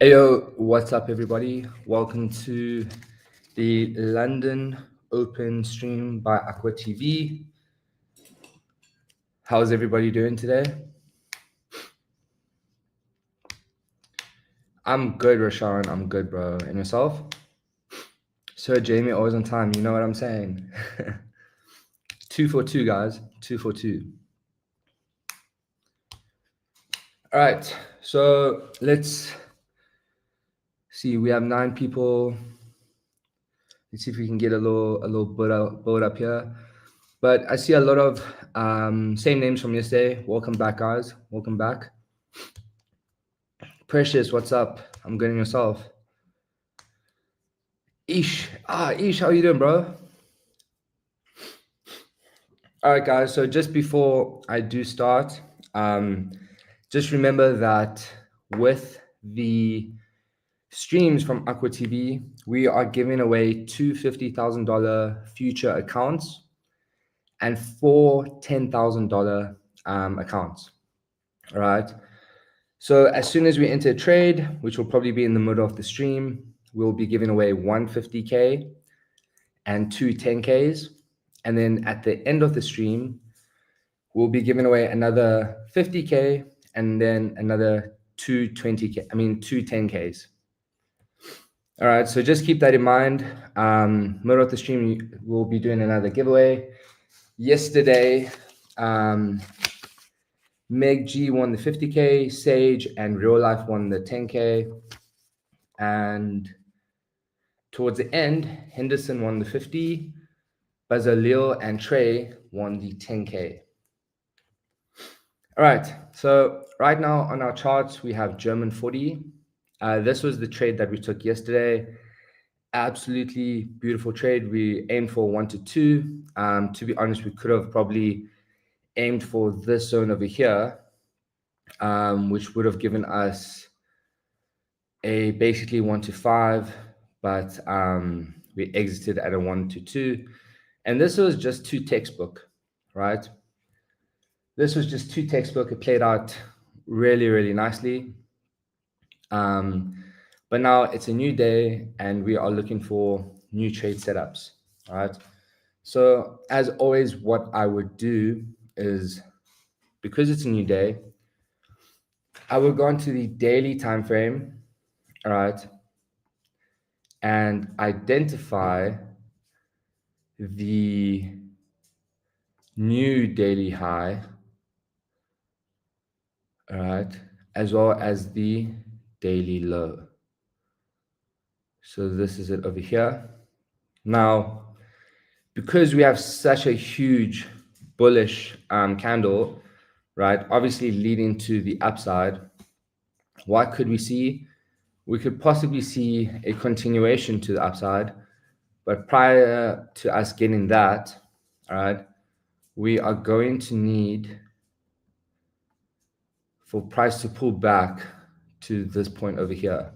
Heyo, what's up, everybody? Welcome to the London Open stream by AquaTV. How's everybody doing today? I'm good, Rashawn. I'm good, bro. And yourself? So, Jaime, always on time. You know what I'm saying? 2 for 2, guys. 2 for 2. All right. So let's see. We have 9 people. Let's see if we can get a little boat up here. But I see a lot of same names from yesterday. Welcome back, guys. Welcome back. Precious, what's up? I'm good, and yourself? Ish, how are you doing, bro? All right, guys. So just before I do start, just remember that with the streams from AquaTV, we are giving away 2 $50,000 future accounts and 4 $10,000 accounts. All right. So as soon as we enter a trade, which will probably be in the middle of the stream, we'll be giving away 150K and 2 10Ks. And then at the end of the stream, we'll be giving away another 50K and then another 2 10Ks. All right, so just keep that in mind. Middle of the stream, we'll be doing another giveaway. Yesterday, Meg G won the 50K, Sage and Real Life won the 10K. And towards the end, Henderson won the 50, Bazalil and Trey won the 10K. All right, so right now on our charts, we have German 40. This was the trade that we took yesterday. Absolutely beautiful trade. We aimed for 1 to 2. To be honest, we could have probably aimed for this zone over here, which would have given us a basically 1 to 5, but we exited at a 1 to 2. And this was just too textbook, right? This was just too textbook. It played out really, really nicely. But now it's a new day and we are looking for new trade setups, all right? So as always, what I would do is, because it's a new day, I would go into the daily time frame, all right, and identify the new daily high, all right, as well as the daily low. So this is it over here. Now, because we have such a huge bullish candle, right, obviously leading to the upside, what could we see? We could possibly see a continuation to the upside, but prior to us getting that, all right, we are going to need for price to pull back to this point over here.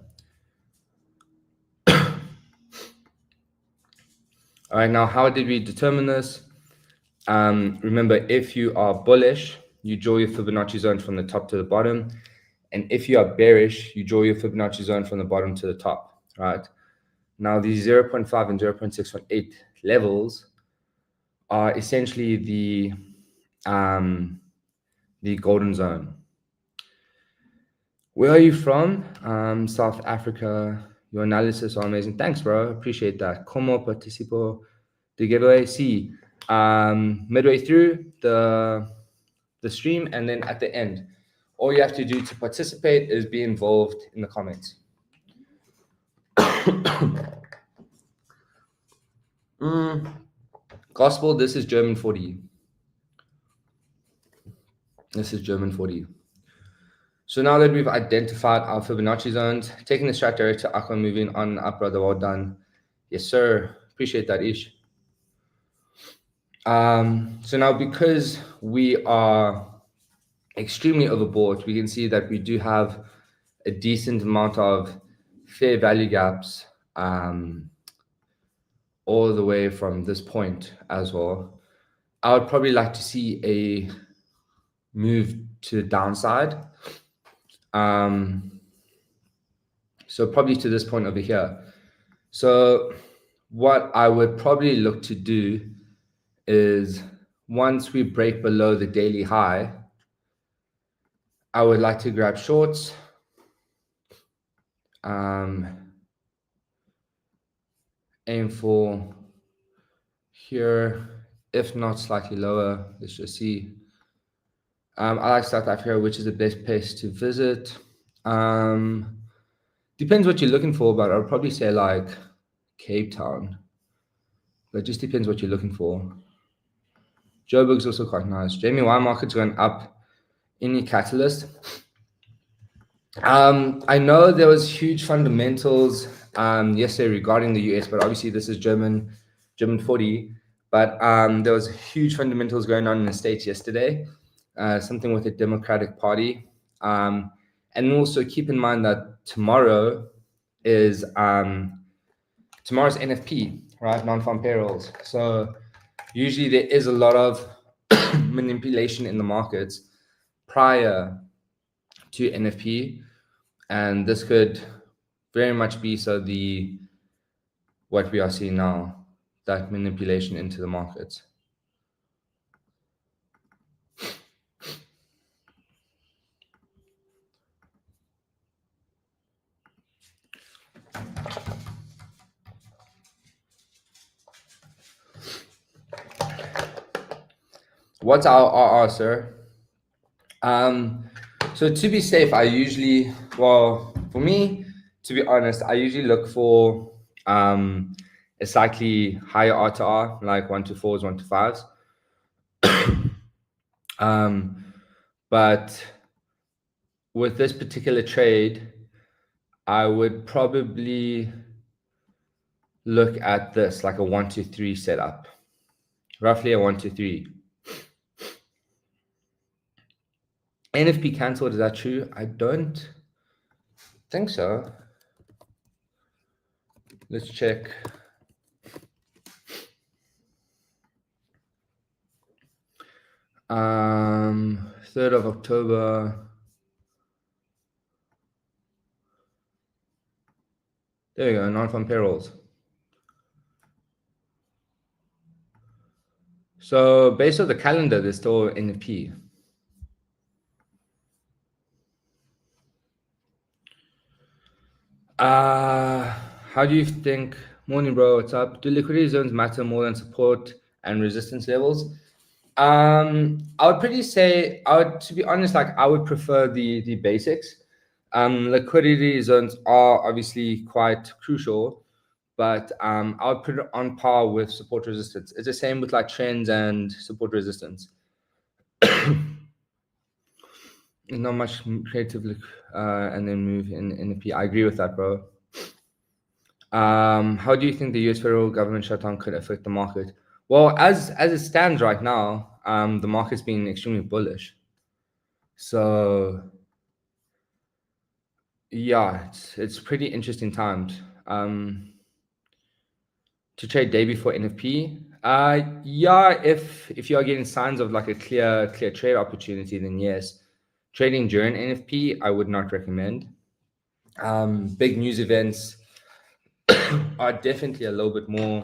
All right, now how did we determine this? Remember, if you are bullish, you draw your Fibonacci zone from the top to the bottom. And if you are bearish, you draw your Fibonacci zone from the bottom to the top, right? Now, these 0.5 and 0.618 levels are essentially the golden zone. Where are you from? South Africa. Your analysis are amazing. Thanks, bro. Appreciate that. Como participo de giveaway? See, midway through the stream and then at the end. All you have to do to participate is be involved in the comments. Gospel, this is German 40. This is German 40. So now that we've identified our Fibonacci zones, taking the strat direct to Aqua, moving on up, brother. Well done. Yes, sir. Appreciate that, Ish. So now because we are extremely overbought, we can see that we do have a decent amount of fair value gaps all the way from this point as well. I would probably like to see a move to the downside. So probably to this point over here. So what I would probably look to do is once we break below the daily high, I would like to grab shorts. Aim for here, if not slightly lower. Let's just see. I like South Africa, which is the best place to visit. Depends what you're looking for, but I'll probably say like Cape Town. It just depends what you're looking for. Joburg's also quite nice. Jaime, why market's going up? Any catalyst? I know there was huge fundamentals yesterday regarding the US, but obviously this is German 40. But there was huge fundamentals going on in the States yesterday, something with the Democratic Party. And also keep in mind that tomorrow is tomorrow's NFP, right? Non-farm payrolls. So usually there is a lot of manipulation in the markets prior to NFP. And this could very much be what we are seeing now, that manipulation into the markets. What's our RR, sir? So to be safe, I usually, for me, to be honest, I usually look for a slightly higher R to R, like 1 to 4s, 1 to 5s. But with this particular trade, I would probably look at this like a 1 to 3 setup, roughly a 1 to 3. NFP cancelled, is that true? I don't think so. Let's check. Um, 3rd of October. There you go, non-farm payrolls. So based on the calendar, there's still NFP. How do you think? Morning, bro. What's up? Do liquidity zones matter more than support and resistance levels? I would to be honest, like I would prefer the basics. Liquidity zones are obviously quite crucial, but I would put it on par with support resistance. It's the same with like trends and support resistance. Not much creative and then move in NFP. I agree with that, bro. How do you think the US federal government shutdown could affect the market? Well, as it stands right now, the market's been extremely bullish. So yeah, it's pretty interesting times. To trade day before NFP. Yeah, if you are getting signs of like a clear trade opportunity, then yes. Trading during NFP, I would not recommend. Big news events are definitely a little bit more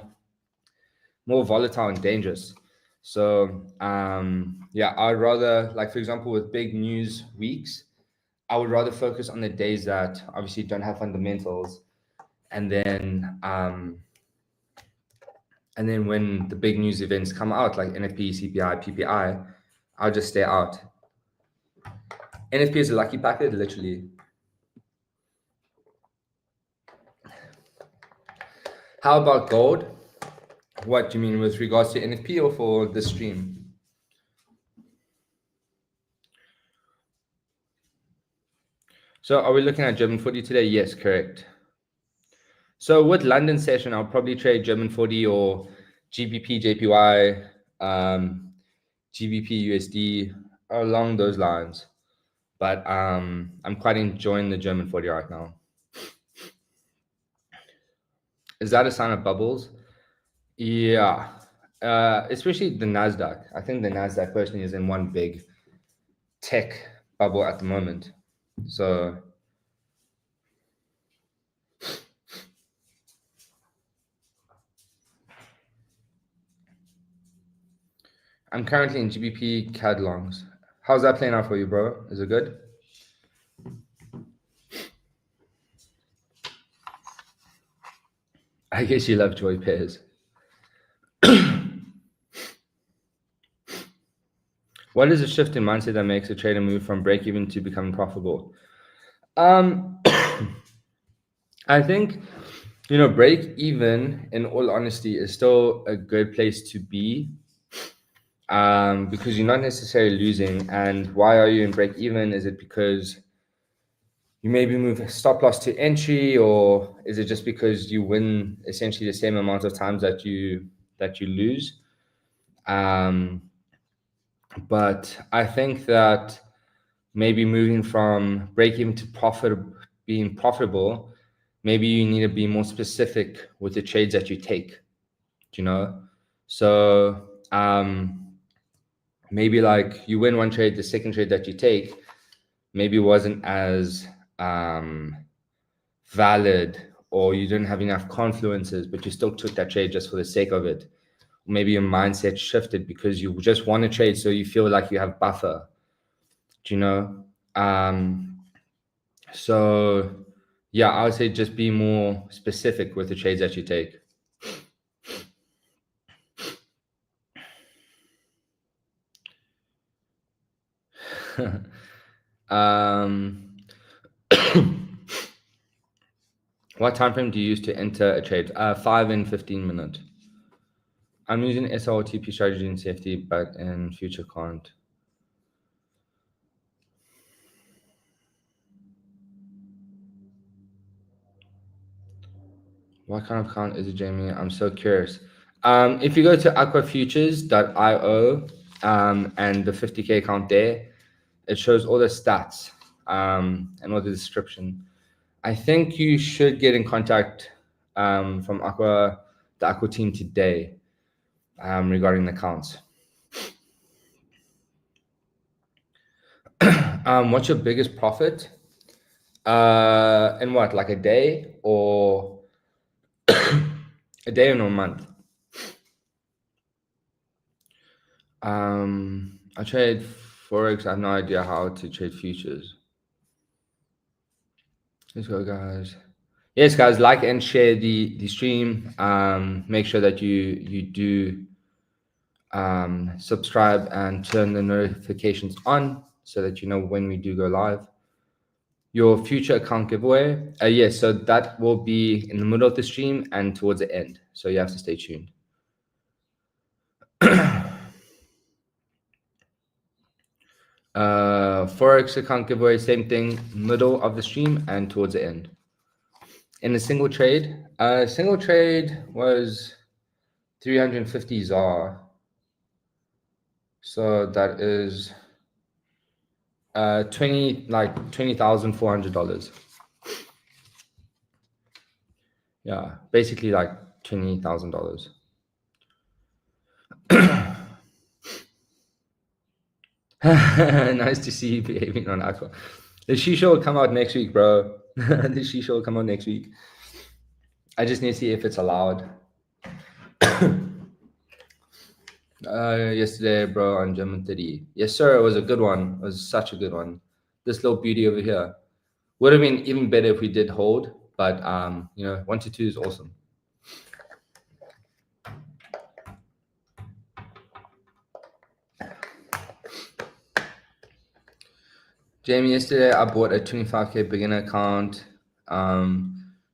volatile and dangerous. So yeah, I'd rather, like for example, with big news weeks, I would rather focus on the days that obviously don't have fundamentals, and then when the big news events come out like NFP, CPI, PPI, I'll just stay out. NFP is a lucky packet, literally. How about gold? What do you mean with regards to NFP or for the stream? So are we looking at German 40 today? Yes, correct. So with London session, I'll probably trade German 40 or GBP, JPY, GBP, USD, along those lines. But I'm quite enjoying the German 40 right now. Is that a sign of bubbles? Yeah, especially the Nasdaq. I think the Nasdaq personally is in one big tech bubble at the moment. So I'm currently in GBP CAD longs. How's that playing out for you, bro? Is it good? I guess you love joy pairs. What is a shift in mindset that makes a trader move from break even to becoming profitable? I think, break even, in all honesty, is still a good place to be, because you're not necessarily losing. And why are you in break even? Is it because you maybe move stop loss to entry, or is it just because you win essentially the same amount of times that you lose? But I think that maybe moving from break even to being profitable, maybe you need to be more specific with the trades that you take. So maybe like you win one trade, the second trade that you take maybe wasn't as valid, or you didn't have enough confluences, but you still took that trade just for the sake of it. Maybe your mindset shifted because you just want to trade, so you feel like you have buffer. So yeah, I would say just be more specific with the trades that you take. What time frame do you use to enter a trade? 5 and 15 minutes. I'm using SRTP strategy in CFD, but in future can't. What kind of account is it, Jaime? I'm so curious. If you go to AquaFutures.io and the 50K account there, it shows all the stats and all the description. I think you should get in contact from the Aqua team today regarding the accounts. What's your biggest profit? In what, like a day or a day or a month? I trade forex. I have no idea how to trade futures. Let's go, guys. Yes, guys, like and share the stream. Make sure that you do subscribe and turn the notifications on so that you know when we do go live. Your future account giveaway, yes, so that will be in the middle of the stream and towards the end, so you have to stay tuned. Forex account giveaway, same thing, middle of the stream and towards the end. In a single trade was 350 ZAR, so that is $20,400. Yeah, basically like $20,000. Nice to see you behaving on Aqua. The Shisha will come out next week, bro. The Shisha will come out next week. I just need to see if it's allowed. Yesterday, bro, on German 30. Yes, sir. It was a good one. It was such a good one. This little beauty over here would have been even better if we did hold, but 1 to 2 is awesome. Jamie, yesterday I bought a 25K beginner account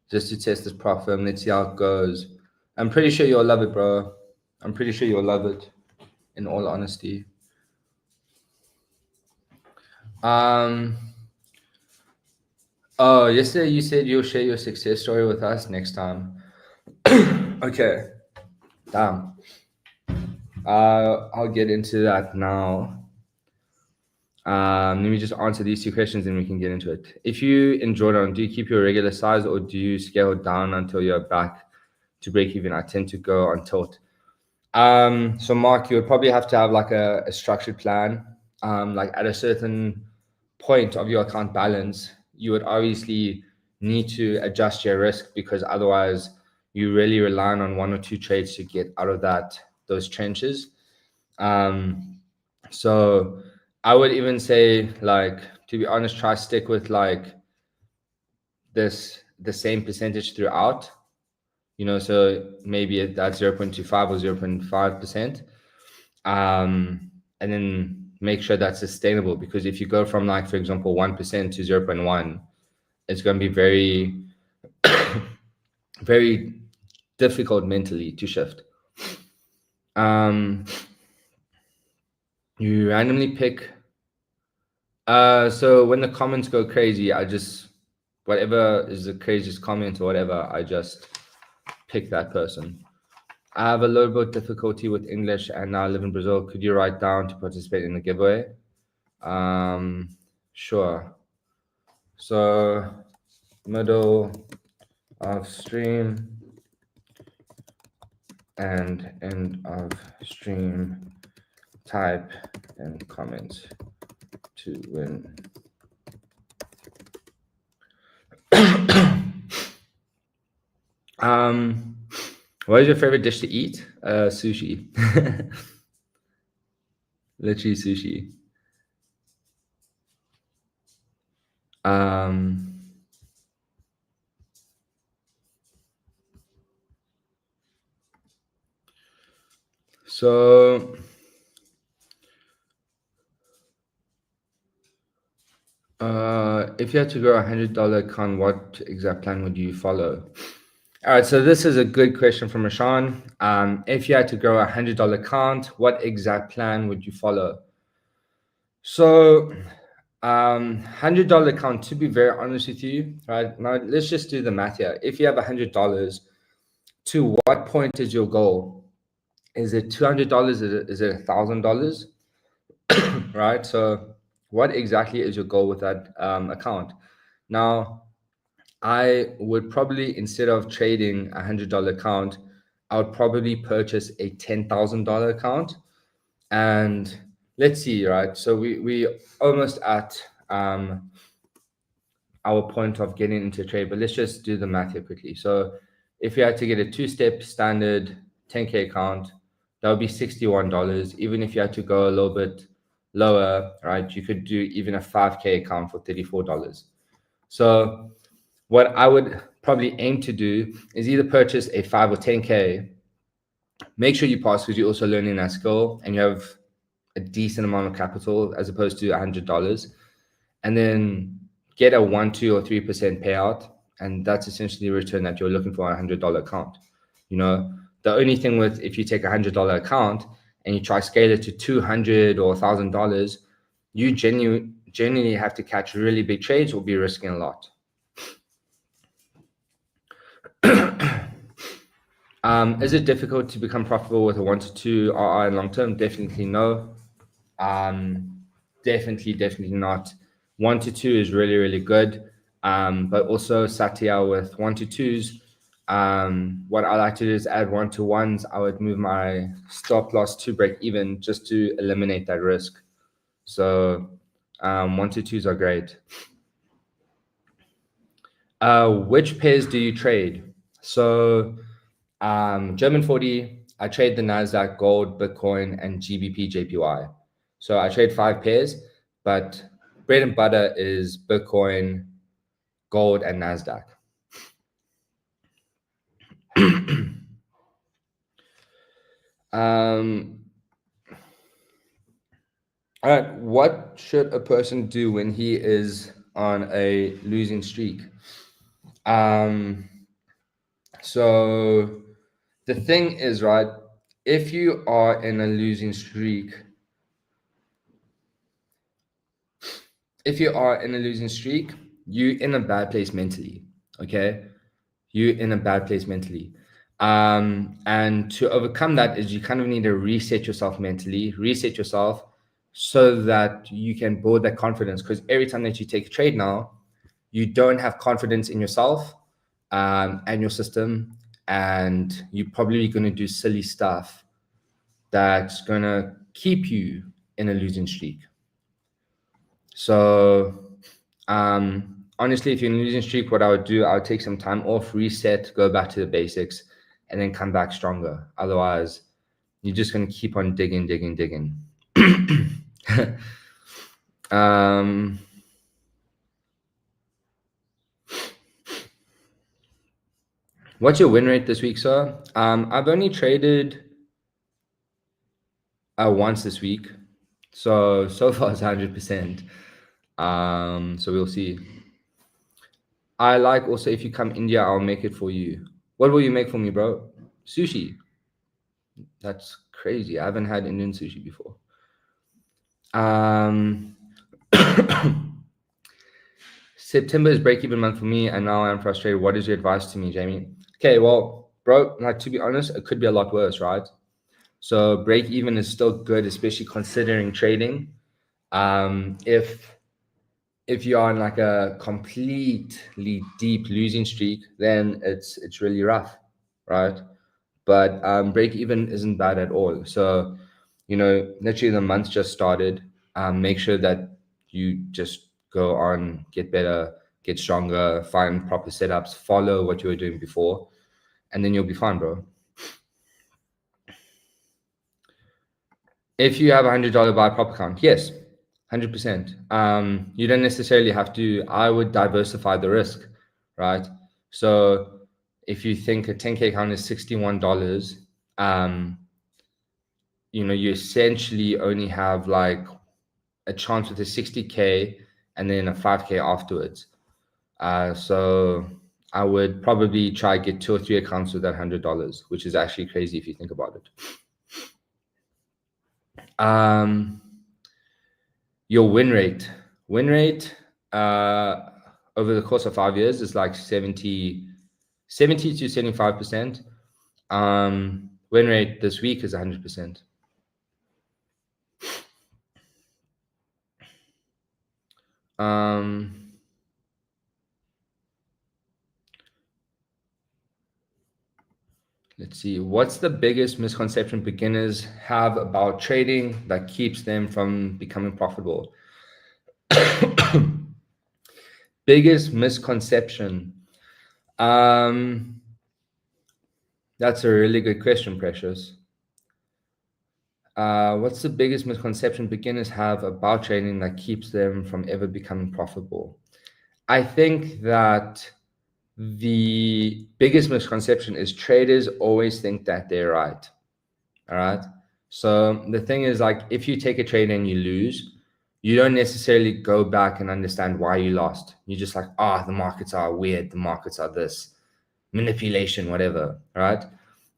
just to test this prop firm. Let's see how it goes. I'm pretty sure you'll love it, bro. I'm pretty sure you'll love it, in all honesty. Oh, yesterday you said you'll share your success story with us next time. Okay. Damn. I'll get into that now. Let me just answer these 2 questions and we can get into it. If you enjoyed it, do you keep your regular size or do you scale down until you're back to break even? I tend to go on tilt. So Mark, you would probably have to have like a structured plan. Like at a certain point of your account balance, you would obviously need to adjust your risk, because otherwise you really rely on 1 or 2 trades to get out of those trenches. So I would even say, like, to be honest, try stick with like the same percentage throughout. So maybe that's 0.25 or 0.5%. And then make sure that's sustainable, because if you go from, like, for example, 1% to 0.1, it's going to be very, very difficult mentally to shift. You randomly pick. So when the comments go crazy, I just, whatever is the craziest comment or whatever, I just pick that person. I have a little bit of difficulty with English and now I live in Brazil. Could you write down to participate in the giveaway? Sure. So middle of stream and end of stream, type in comments to win. What is your favorite dish to eat? Sushi. Literally sushi. So if you had to grow $100 account, what exact plan would you follow? All right, so this is a good question from Rashawn. If you had to grow $100 account, what exact plan would you follow? So $100 account, to be very honest with you, right now, let's just do the math here. If you have $100, to what point is your goal? Is it $200? Is it $1,000? Right? So what exactly is your goal with that account? Now, I would probably, instead of trading a $100 account, I would probably purchase a $10,000 account. And let's see, right? So we almost at our point of getting into trade, but let's just do the math here quickly. So if you had to get a two-step standard 10K account, that would be $61. Even if you had to go a little bit lower, right, you could do even a 5K account for $34. So what I would probably aim to do is either purchase a 5 or 10K, make sure you pass because you're also learning that skill and you have a decent amount of capital as opposed to $100, and then get a 1, 2, or 3% payout. And that's essentially the return that you're looking for on a $100 account. The only thing with, if you take a $100 account and you try scale it to $200 or $1,000, you genuinely have to catch really big trades or be risking a lot. Is it difficult to become profitable with a 1 to 2 RI in long term? Definitely no. Definitely not. 1 to 2 is really, really good. But also Satya with 1 to 2s. What I like to do is add 1 to 1s. I would move my stop loss to break even just to eliminate that risk. So 1 to 2s are great. Which pairs do you trade? So German 40, I trade the NASDAQ, gold, Bitcoin, and GBP, JPY. So I trade 5 pairs, but bread and butter is Bitcoin, gold, and NASDAQ. All right, what should a person do when he is on a losing streak? So the thing is, right, if you are in a losing streak, you're in a bad place mentally, okay? You're in a bad place mentally. And to overcome that is you kind of need to reset yourself mentally, reset yourself so that you can build that confidence. Because every time that you take a trade now, you don't have confidence in yourself and your system, and you're probably going to do silly stuff that's going to keep you in a losing streak. So honestly, if you're in a losing streak, what I would do, I would take some time off, reset, go back to the basics, and then come back stronger. Otherwise, you're just going to keep on digging. What's your win rate this week, sir? I've only traded once this week, so far it's 100%. So we'll see. I like also, if you come India, I'll make it for you. What will you make for me, bro? Sushi. That's crazy. I haven't had Indian sushi before. September is break-even month for me, and now I'm frustrated. What is your advice to me, Jamie? Okay, well, bro, like, to be honest, it could be a lot worse, right? So break-even is still good, especially considering trading. If you're on like a completely deep losing streak, then it's really rough, right? But break-even isn't bad at all. So, literally the month just started. Make sure that you just go on, get better, get stronger, find proper setups, follow what you were doing before, and then you'll be fine, bro. If you have $100 buy prop account, yes, 100%. You don't necessarily have to. I would diversify the risk, right? So if you think a 10K account is $61, you essentially only have like a chance with a 60K and then a 5K afterwards. So I would probably try get 2 or 3 accounts with that $100, which is actually crazy if you think about it. Your win rate over the course of 5 years is like 70 to 75%. Win rate this week is 100%. Let's see. What's the biggest misconception beginners have about trading that keeps them from becoming profitable? Biggest misconception. That's a really good question, Precious. What's the biggest misconception beginners have about trading that keeps them from ever becoming profitable? I think that the biggest misconception is traders always think that they're right. All right. So the thing is, like, if you take a trade and you lose, you don't necessarily go back and understand why you lost. You're just like, the markets are weird. The markets are this manipulation, whatever. Right.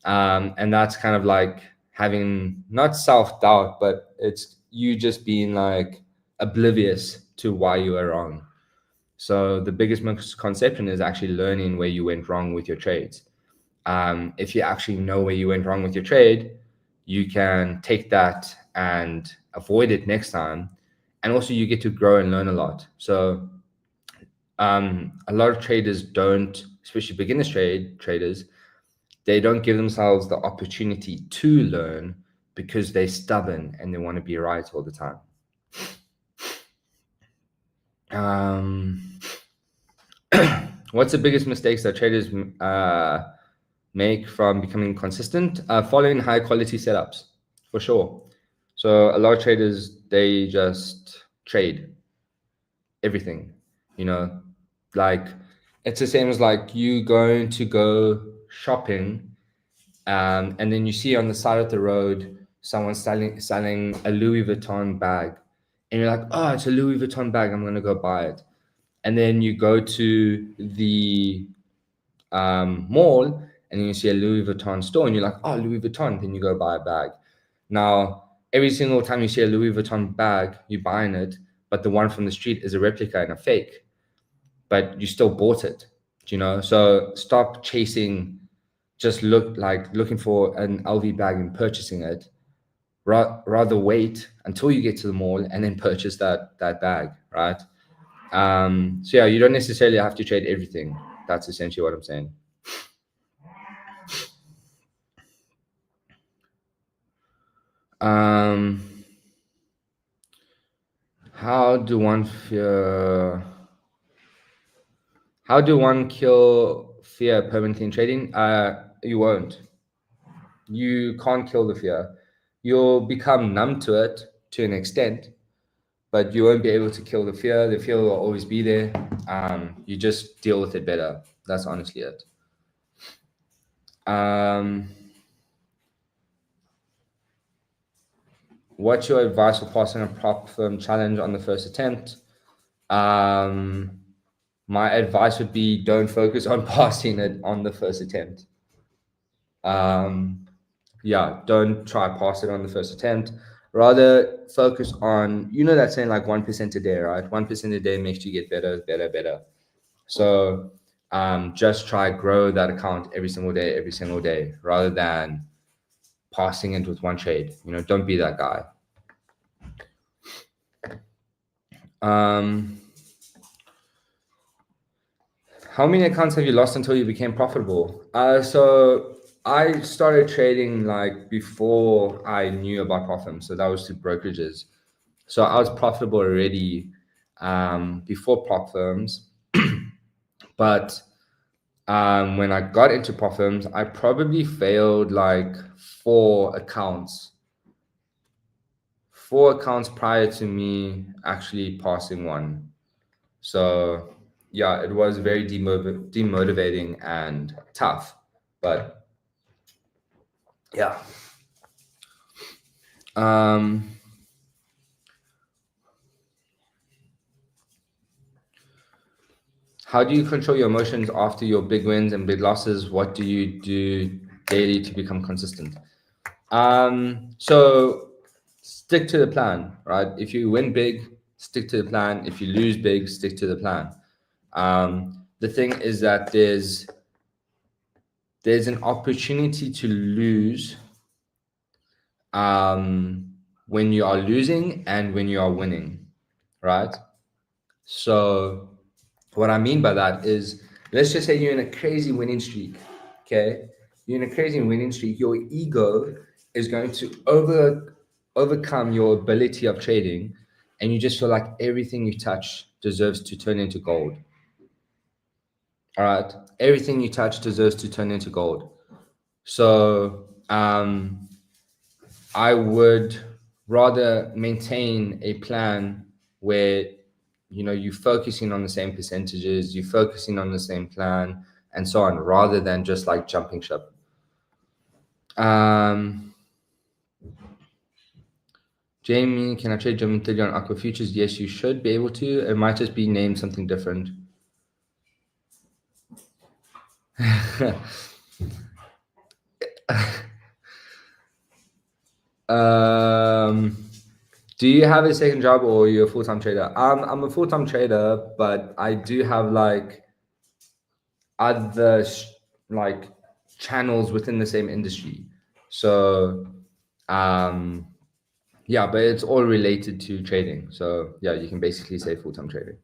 And that's kind of like having not self-doubt, but it's you just being like oblivious to why you were wrong. So the biggest misconception is actually learning where you went wrong with your trades. If you actually know where you went wrong with your trade, you can take that and avoid it next time. And also you get to grow and learn a lot. So a lot of traders don't, especially beginners traders, they don't give themselves the opportunity to learn because they're stubborn and they want to be right all the time. What's the biggest mistakes that traders make from becoming consistent? Following high quality setups, for sure. So a lot of traders, they just trade everything, like it's the same as like you going to go shopping, and then you see on the side of the road someone selling a Louis Vuitton bag, and you're like, oh, it's a Louis Vuitton bag, I'm gonna go buy it. And then you go to the mall, and then you see a Louis Vuitton store, and you're like, oh, Louis Vuitton, then you go buy a bag. Now, every single time you see a Louis Vuitton bag, you're buying it, but the one from the street is a replica and a fake, but you still bought it, So stop chasing, just looking for an LV bag and purchasing it. Rather wait until you get to the mall and then purchase that bag, right? So yeah, you don't necessarily have to trade everything. That's essentially what I'm saying. How do one kill fear permanently in trading? You won't. You can't kill the fear. you'll become numb to it to an extent, but you won't be able to kill the fear. The fear will always be there. You just deal with it better. That's honestly it. What's your advice for passing a prop firm challenge on the first attempt? My advice would be don't focus on passing it on the first attempt. Yeah, don't try pass it on the first attempt. Rather focus on, you know, that saying like 1% a day, right? 1% a day makes you get better, better, better. So just try grow that account every single day, rather than passing it with one trade. You know, don't be that guy. How many accounts have you lost until you became profitable? So I started trading like before I knew about prop firms. So that was through brokerages. So I was profitable already before prop firms. But when I got into prop firms, I probably failed like four accounts prior to me actually passing one. So yeah, it was very demotivating and tough, but yeah. How do you control your emotions after your big wins and big losses? What do you do daily to become consistent? So stick to the plan, right? If you win big, stick to the plan. If you lose big, stick to the plan. The thing is that there's an opportunity to lose when you are losing and when you are winning, right? So what I mean by that is, let's just say you're in a crazy winning streak, okay? You're in a crazy winning streak. Your ego is going to overcome your ability of trading, and you just feel like everything you touch deserves to turn into gold. All right, everything you touch deserves to turn into gold. So I would rather maintain a plan where, you know, you're focusing on the same percentages, you're focusing on the same plan, and so on, rather than just like jumping ship. Jamie, can I trade German 30 on AquaFutures? Yes, you should be able to. It might just be named something different. Do you have a second job or you're a full-time trader? I'm a full-time trader, but I do have like other like channels within the same industry. So yeah, but it's all related to trading. So yeah, you can basically say full-time trading.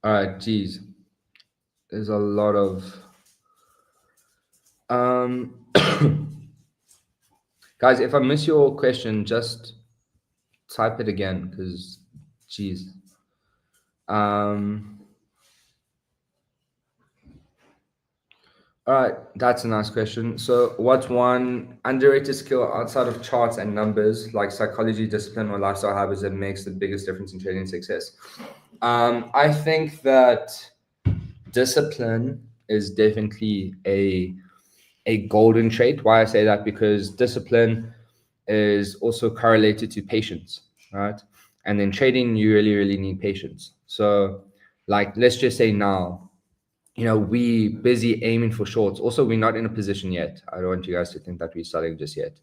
All right, geez, there's a lot of guys, if I miss your question, just type it again, because geez. All right, that's a nice question. So what's one underrated skill outside of charts and numbers, like psychology, discipline, or lifestyle habits, that makes the biggest difference in trading success? I think that discipline is definitely a golden trait. Why I say that? Because discipline is also correlated to patience, right? And in trading, you really, really need patience. So like, let's just say now, you know, we busy aiming for shorts. Also, we're not in a position yet. I don't want you guys to think that we're starting just yet.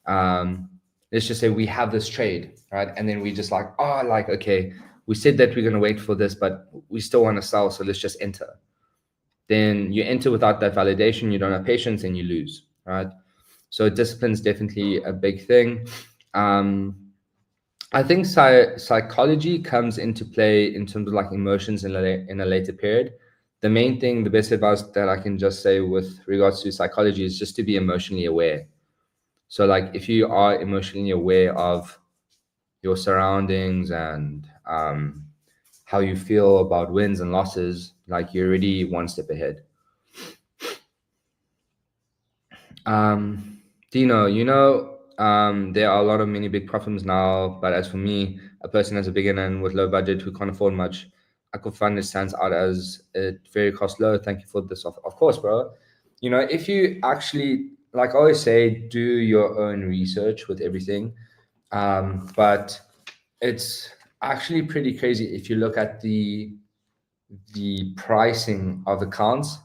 Let's just say we have this trade, right? And then we just like, oh, like, okay, we said that we're going to wait for this, but we still want to sell. So let's just enter. Then you enter without that validation. You don't have patience and you lose, right? So discipline is definitely a big thing. I think psychology comes into play in terms of like emotions in a later period. The main thing, the best advice that I can just say with regards to psychology is just to be emotionally aware. So like if you are emotionally aware of your surroundings and how you feel about wins and losses, like you're already one step ahead. Dino, there are a lot of mini big platforms now, but as for me, a person as a beginner and with low budget who can't afford much, AquaFunded stands out as it very cost low. Thank you for this, of course, bro. If you actually, like I always say, do your own research with everything. But it's actually pretty crazy if you look at the pricing of accounts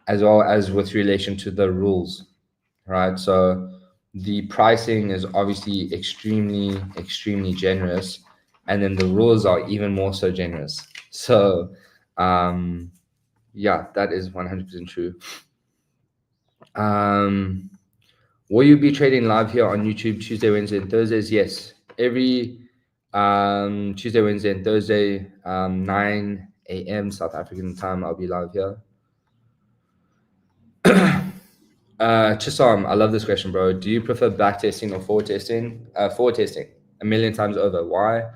as well as with relation to the rules, right? So the pricing is obviously extremely generous, and then the rules are even more so generous. So yeah, that is 100% true. Will you be trading live here on YouTube Tuesday, Wednesday, and Thursdays? Yes, every Tuesday, Wednesday, and Thursday, 9 a.m. South African time, I'll be live here. Chisholm, I love this question, bro. Do you prefer back testing or forward testing? Forward testing, a million times over. Why?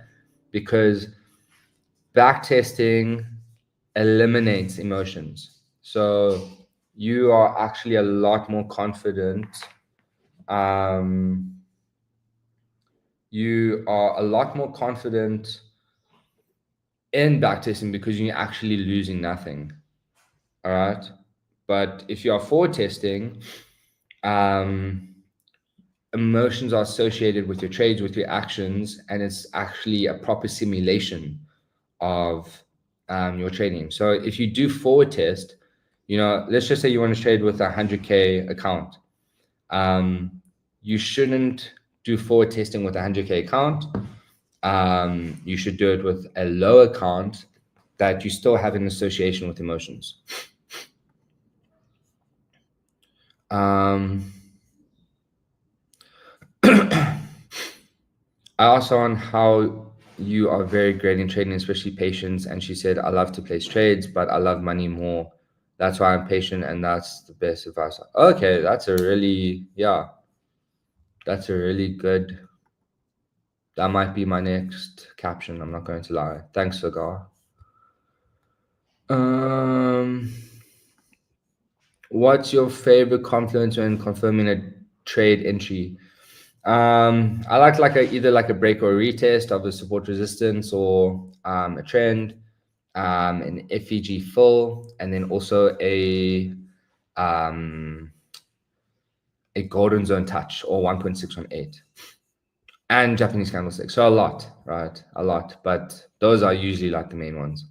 Because back testing eliminates emotions. So you are actually a lot more confident. You are a lot more confident in backtesting because you're actually losing nothing. All right. But if you are forward testing, emotions are associated with your trades, with your actions, and it's actually a proper simulation of your trading. So if you do forward test, let's just say you want to trade with a 100K account. You shouldn't do forward testing with a 100K account. You should do it with a low account that you still have an association with emotions. I asked her on how you are very great in trading, especially patience, and she said, I love to place trades, but I love money more. That's why I'm patient, and that's the best advice. Okay, that's a really good. That might be my next caption. I'm not going to lie. Thanks, Sagar. What's your favorite confluence when confirming a trade entry? I like either like a break or a retest of the support resistance or a trend, an FEG full, and then also a golden zone touch or 1.618 and Japanese candlestick. So a lot, right? A lot, but those are usually like the main ones.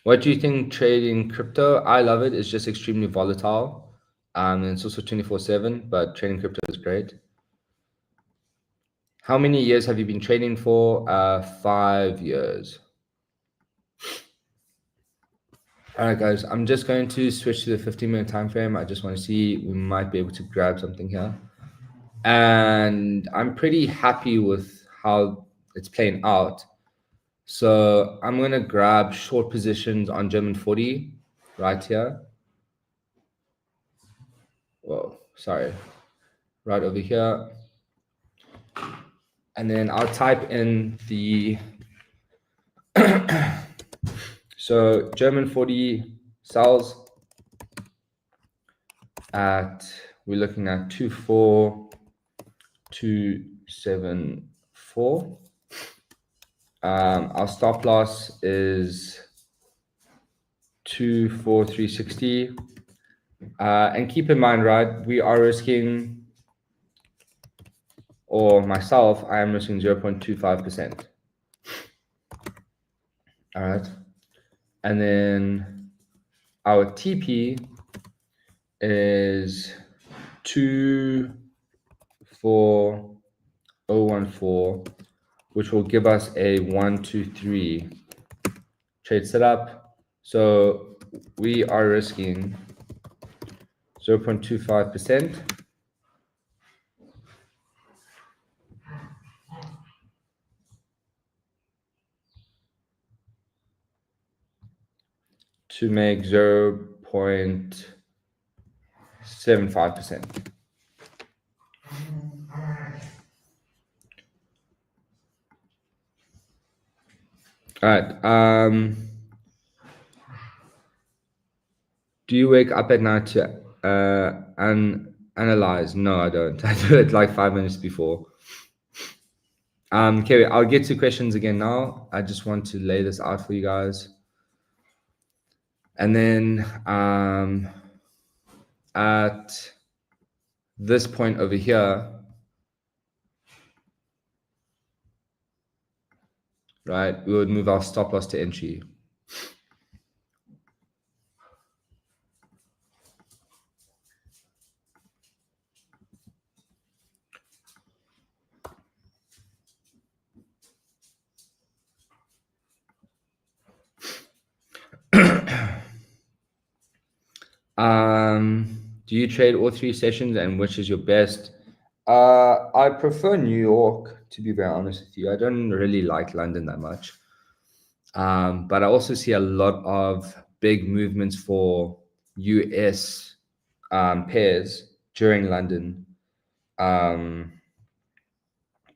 What do you think trading crypto? I love it. It's just extremely volatile. And it's also 24/7, but trading crypto is great. How many years have you been trading for? 5 years. All right, guys, I'm just going to switch to the 15-minute time frame. I just want to see, we might be able to grab something here. And I'm pretty happy with how it's playing out. So I'm going to grab short positions on German 40 right here. Whoa, sorry. Right over here. And then I'll type in the so German 40 sells at, we're looking at 24274. Our stop loss is 24360. And keep in mind, right, we are risking, or myself, I am risking 0.25%. All right. And then our TP is 24014, which will give us a 123 trade setup. So we are risking 0.25%. To make 0.75%. All right. Do you wake up at night to analyze? No, I don't. I do it like 5 minutes before. Okay, I'll get to questions again now. I just want to lay this out for you guys. And then at this point over here, right, we would move our stop loss to entry. Do you trade all 3 sessions, and which is your best? I prefer New York, to be very honest with you. I don't really like London that much. But I also see a lot of big movements for US pairs during London.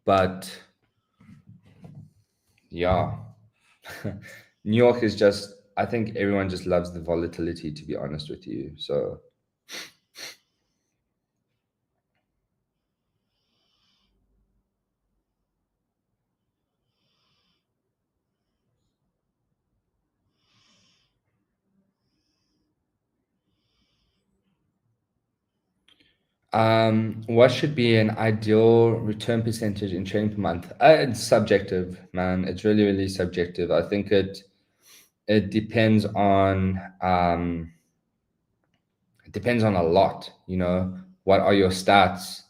But yeah, New York is just, I think everyone just loves the volatility, to be honest with you. So what should be an ideal return percentage in trading per month? It's subjective, man. It's really, really subjective. I think it depends on it depends on a lot. You know, what are your stats?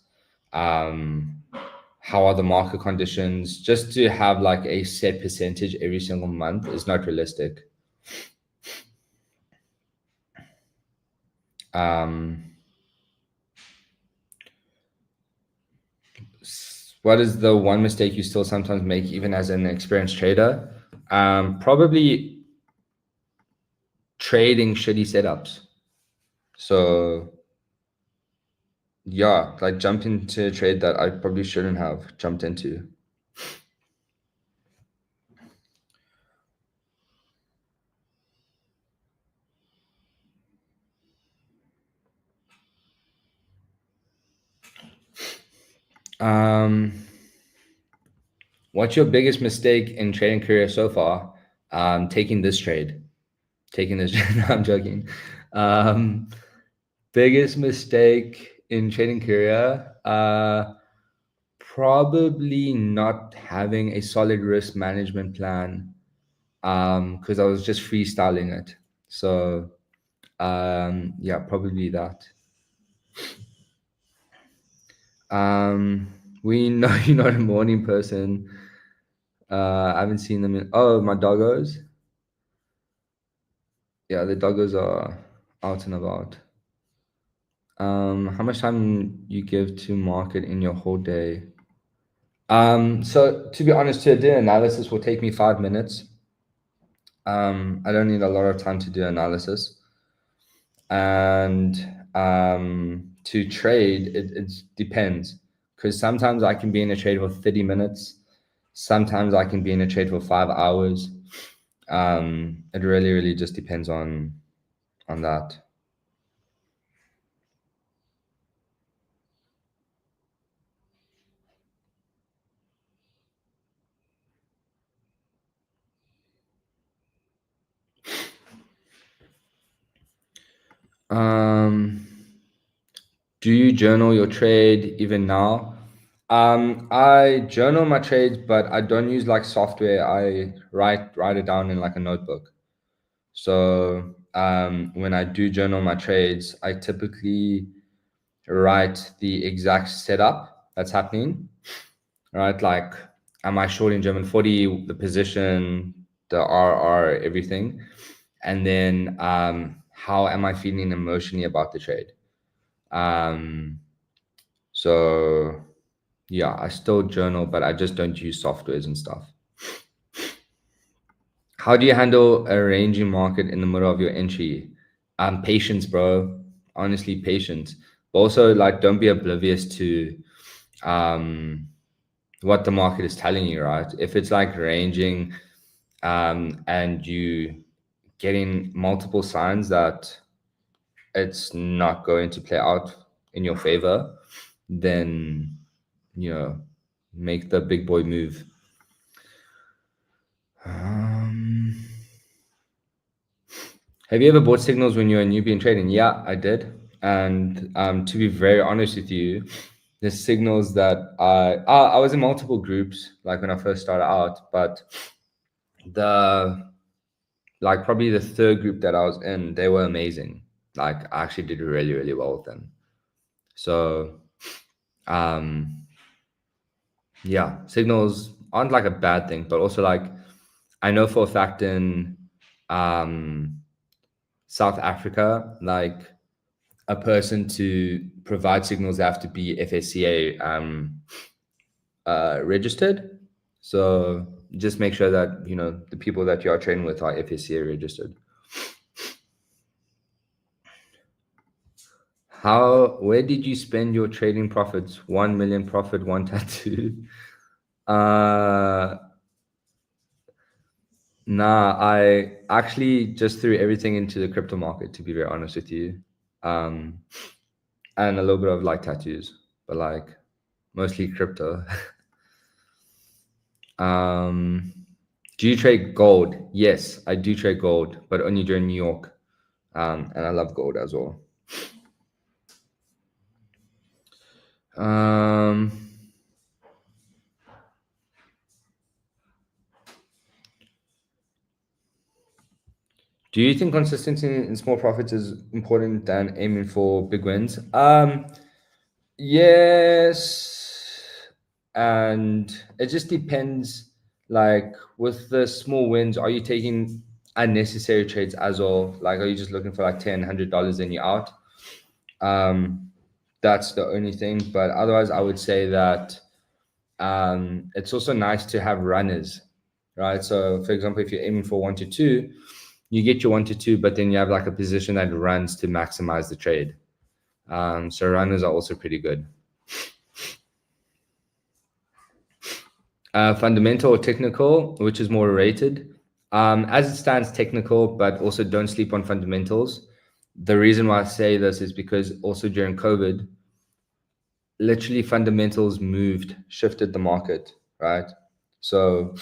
How are the market conditions? Just to have like a set percentage every single month is not realistic. What is the one mistake you still sometimes make, even as an experienced trader? Probably trading shitty setups. So yeah, like jump into a trade that I probably shouldn't have jumped into. What's your biggest mistake in trading career so far? Taking this trade. No, I'm joking. Biggest mistake in trading career? Probably not having a solid risk management plan, because I was just freestyling it. So yeah, probably that. We know you're not a morning person. I haven't seen them in, oh, my doggos. Yeah, the doggos are out and about. How much time you give to market in your whole day? So to be honest, to do analysis will take me 5 minutes. I don't need a lot of time to do analysis. And to trade, it depends, because sometimes I can be in a trade for 30 minutes. Sometimes I can be in a trade for 5 hours. It really, really just depends on that. Do you journal your trade even now? I journal my trades, but I don't use like software. I write it down in like a notebook. So when I do journal my trades, I typically write the exact setup that's happening, right? Like, am I short in German 40, the position, the RR, everything, and then how am I feeling emotionally about the trade? So yeah, I still journal, but I just don't use softwares and stuff. How do you handle a ranging market in the middle of your entry? Patience, bro. Honestly, patience. But also, like, don't be oblivious to what the market is telling you, right? If it's like ranging and you getting multiple signs that it's not going to play out in your favor, then, you know, make the big boy move. Have you ever bought signals when you were a newbie in trading? Yeah, I did. And to be very honest with you, the signals that I was in multiple groups, like when I first started out, but probably the third group that I was in, they were amazing. Like, I actually did really, really well with them. So, yeah, signals aren't like a bad thing, but also like I know for a fact in South Africa, like a person to provide signals, they have to be FSCA registered. So just make sure that, you know, the people that you are trading with are FSCA registered. Where did you spend your trading profits? 1 million profit, one tattoo. Nah, I actually just threw everything into the crypto market, to be very honest with you. And a little bit of like tattoos, but like mostly crypto. Do you trade gold? Yes, I do trade gold, but only during New York. And I love gold as well. Do you think consistency in small profits is important than aiming for big wins? Yes, and it just depends. Like with the small wins, are you taking unnecessary trades as well? Like, are you just looking for like $100 and you're out? That's the only thing. But otherwise, I would say that it's also nice to have runners, right? So, for example, if you're aiming for 1 to 2, you get your 1 to 2, but then you have like a position that runs to maximize the trade. So runners are also pretty good. Fundamental or technical, which is more rated? As it stands, technical, but also don't sleep on fundamentals. The reason why I say this is because also during COVID, literally fundamentals shifted the market, right? So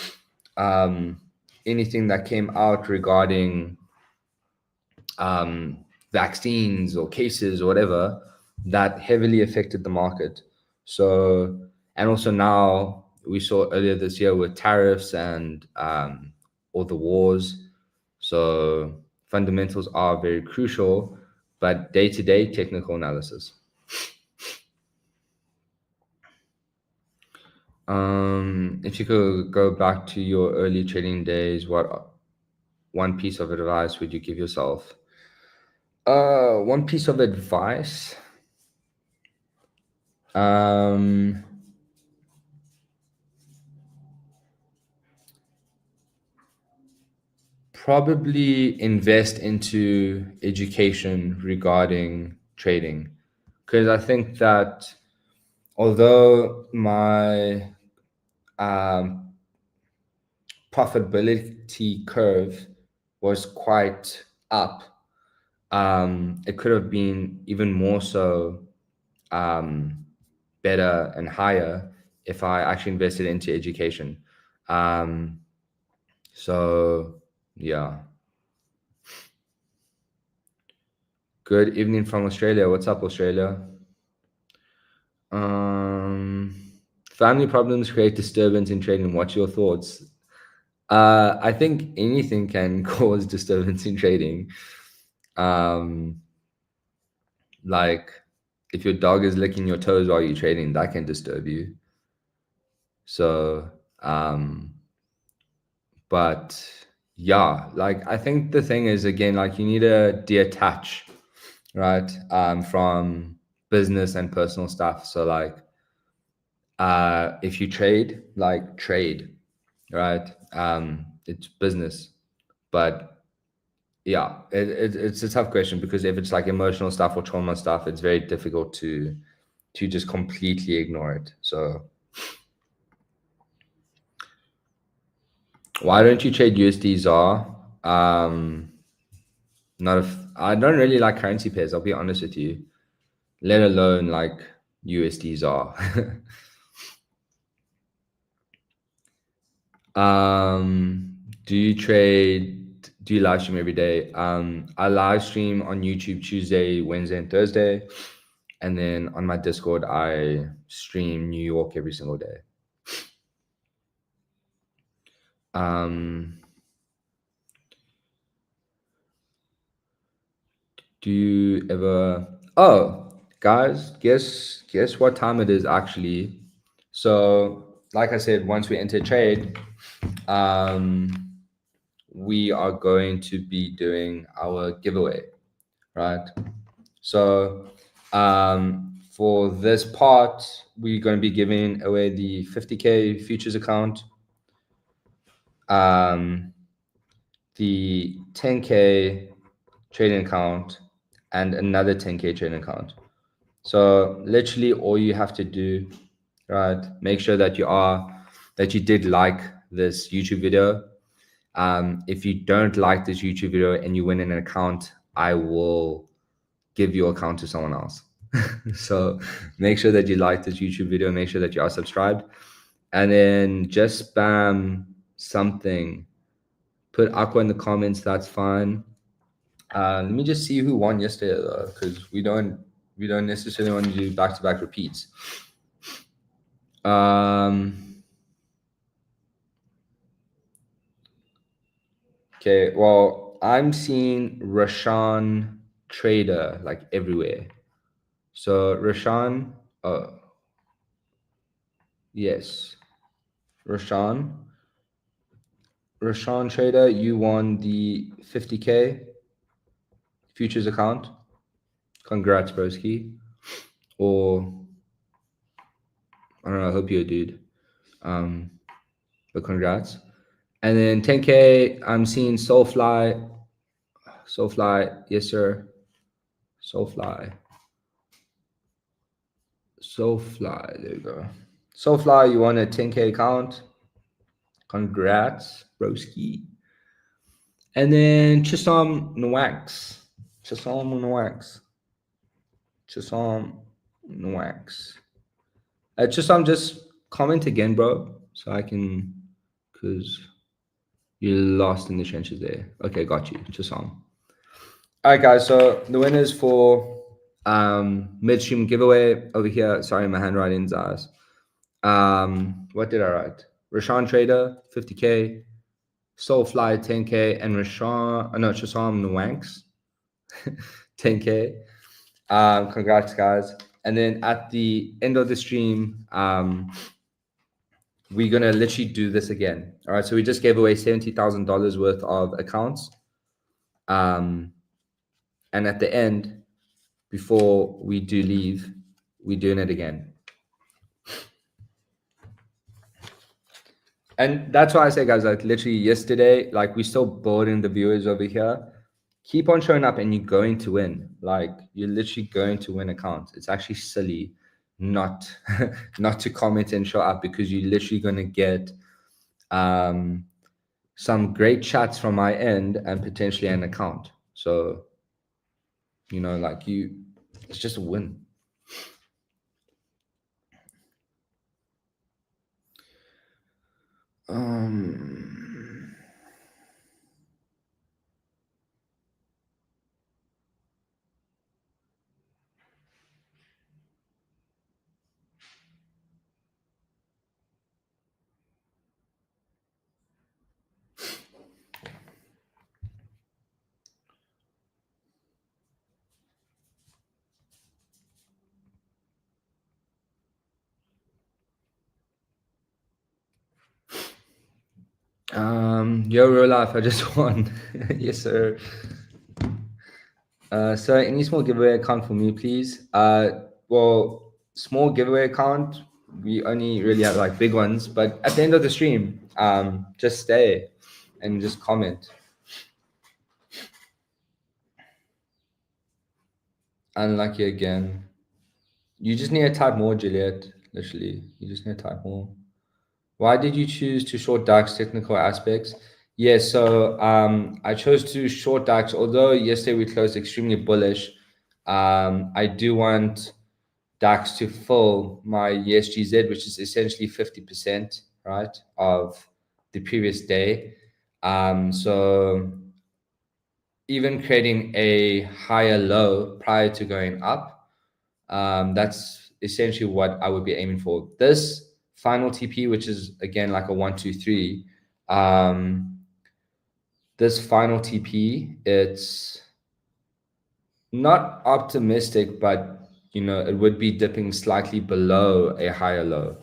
anything that came out regarding vaccines or cases or whatever, that heavily affected the market. So, and also now we saw earlier this year with tariffs and all the wars. So fundamentals are very crucial, but day-to-day technical analysis. If you could go back to your early trading days, what one piece of advice would you give yourself? One piece of advice. Probably invest into education regarding trading, because I think that although my profitability curve was quite up, it could have been even more so better and higher if I actually invested into education. So yeah. Good evening from Australia. What's up, Australia? Family problems create disturbance in trading. What's your thoughts? I think anything can cause disturbance in trading. Like if your dog is licking your toes while you're trading, that can disturb you. So, but yeah, like I think the thing is, again, like you need to detach, right, from business and personal stuff. So like if you trade, like trade, right? It's business, but yeah, it's a tough question because if it's like emotional stuff or trauma stuff, it's very difficult to just completely ignore it. So why don't you trade USD ZAR? I don't really like currency pairs, I'll be honest with you, let alone like USDs are. Do you trade? Do you live stream every day? I live stream on YouTube Tuesday, Wednesday, and Thursday, and then on my Discord I stream New York every single day. Do you ever? Oh, guys, guess what time it is actually? So, like I said, once we enter trade, we are going to be doing our giveaway, right? So, for this part, we're going to be giving away the 50K futures account, the 10K trading account, and another 10K trading account. So literally all you have to do, right? Make sure that you did like this YouTube video. If you don't like this YouTube video and you win an account, I will give your account to someone else. So make sure that you like this YouTube video, make sure that you are subscribed, and then just spam something. Put Aqua in the comments, that's fine. Let me just see who won yesterday though, because we don't necessarily want to do back-to-back repeats. Okay, well, I'm seeing Rashawn Trader like everywhere. So Rashawn, yes, Rashawn Trader, you won the 50K futures account. Congrats, broski. Or I don't know. I hope you're a dude. But congrats. And then 10K, I'm seeing Soulfly. Soulfly, yes sir. Soulfly. Soulfly, there you go. Soulfly, you won a 10K account. Congrats, broski. And then Chisholm Nwax. Chisholm Nwax. Chisholm Nwax. Chisholm, just comment again, bro, so I can, because you're lost in the trenches there. Okay, got you, Chisholm. All right, guys, so the winners for midstream giveaway over here. Sorry, my handwriting's ass. What did I write? Rashawn Trader, 50K. Soulfly, 10K. And Chisholm Nwanks, 10K. Congrats, guys. And then at the end of the stream, we're going to literally do this again. All right, so we just gave away $70,000 worth of accounts. And at the end, before we do leave, we're doing it again. And that's why I say, guys, like literally yesterday, like we're still boarding the viewers over here. Keep on showing up and you're going to win. Like you're literally going to win accounts. It's actually silly not not to comment and show up, because you're literally going to get some great chats from my end and potentially an account. So, you know, like it's just a win. Yo, real life, I just won. Yes, sir. So any small giveaway account for me, please? Well, small giveaway account, we only really have like big ones, but at the end of the stream, just stay and just comment. Unlucky again. You just need to type more, Juliet. Literally, you just need to type more. Why did you choose to short DAX technical aspects? Yeah, so I chose to short DAX, although yesterday we closed extremely bullish. I do want DAX to fill my ESGZ, which is essentially 50%, right, of the previous day. So even creating a higher low prior to going up, that's essentially what I would be aiming for. This final TP, which is again like a 1, 2, 3, this final TP, it's not optimistic, but it would be dipping slightly below a higher low.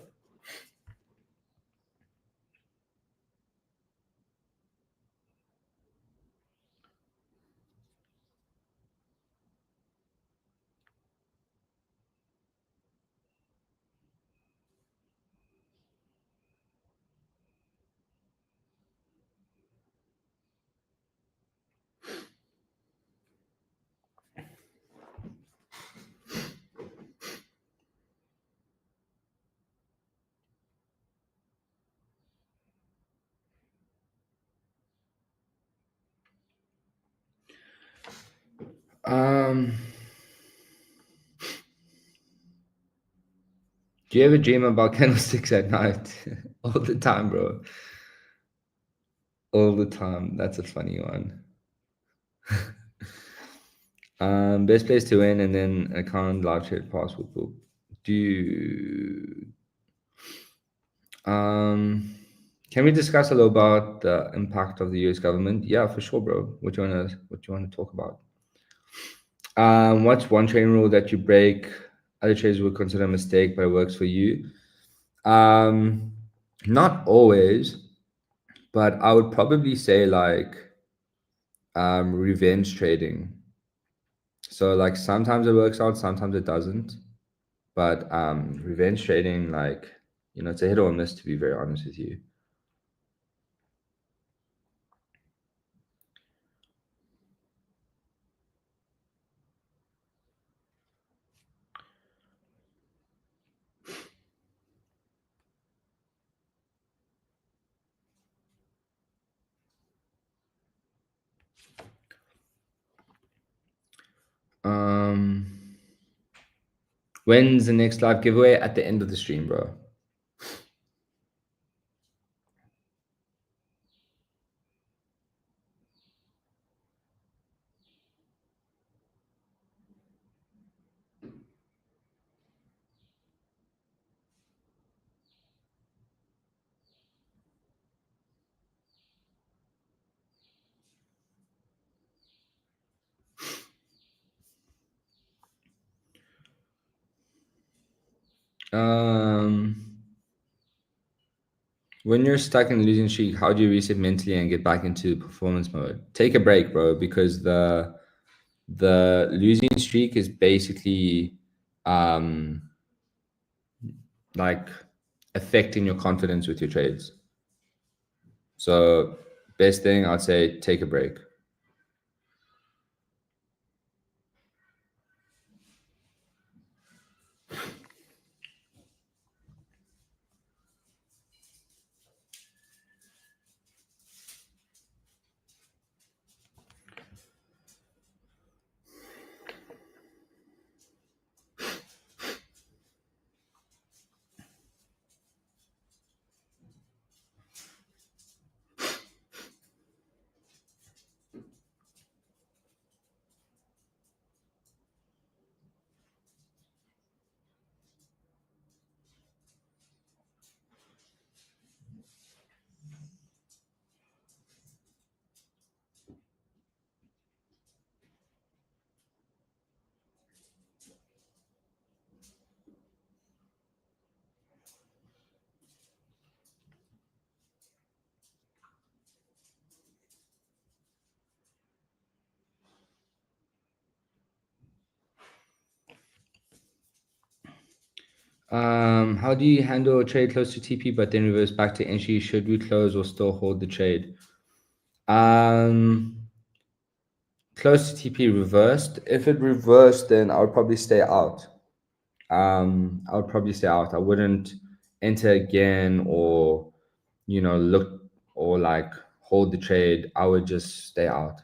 Um, do you ever dream about candlesticks at night? All the time, bro. All the time. That's a funny one. Best place to win, and then account live chat password book. Do you, can we discuss a little about the impact of the US government? Yeah, for sure, bro. What you wanna talk about? What's one trading rule that you break? Other traders would consider a mistake, but it works for you. Um, Not always, but I would probably say like revenge trading. So like sometimes it works out, sometimes it doesn't. But revenge trading, like it's a hit or miss, to be very honest with you. Um, when's the next live giveaway? At the end of the stream, bro. Um, when you're stuck in losing streak, how do you reset mentally and get back into performance mode? Take a break, bro, because the losing streak is basically um like affecting your confidence with your trades. So best thing I'd say, take a break. How do you handle a trade close to TP but then reverse back to entry? Should we close or still hold the trade? Close to TP reversed. If it reversed, then I would probably stay out. I would probably stay out. I wouldn't enter again or look or like hold the trade, I would just stay out.